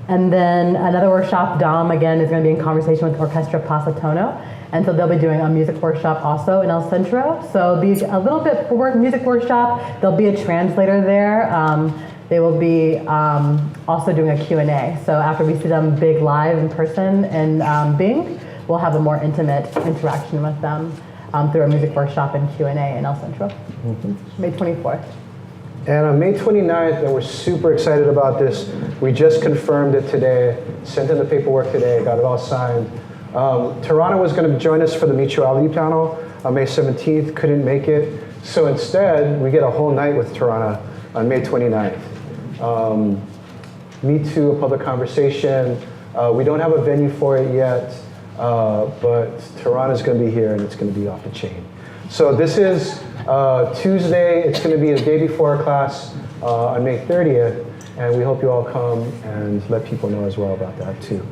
And then another workshop, Dom, again, is going to be in conversation with Orchestra Pasatono. And so they'll be doing a music workshop also in El Centro. So it'll be a little bit music workshop. There'll be a translator there. They will be also doing a Q&A. So after we see them big live in person in Bing, we'll have a more intimate interaction with them through a music workshop and Q&A in El Centro, May 24th. And on May 29th, and we're super excited about this, we just confirmed it today, sent in the paperwork today, got it all signed. Tarana was going to join us for the mutuality panel on May 17th, couldn't make it. So instead, we get a whole night with Tarana on May 29th. Me Too, a public conversation. We don't have a venue for it yet, but Tarana's going to be here and it's going to be off the chain. So this is Tuesday. It's going to be the day before our class on May 30th, and we hope you all come and let people know as well about that too.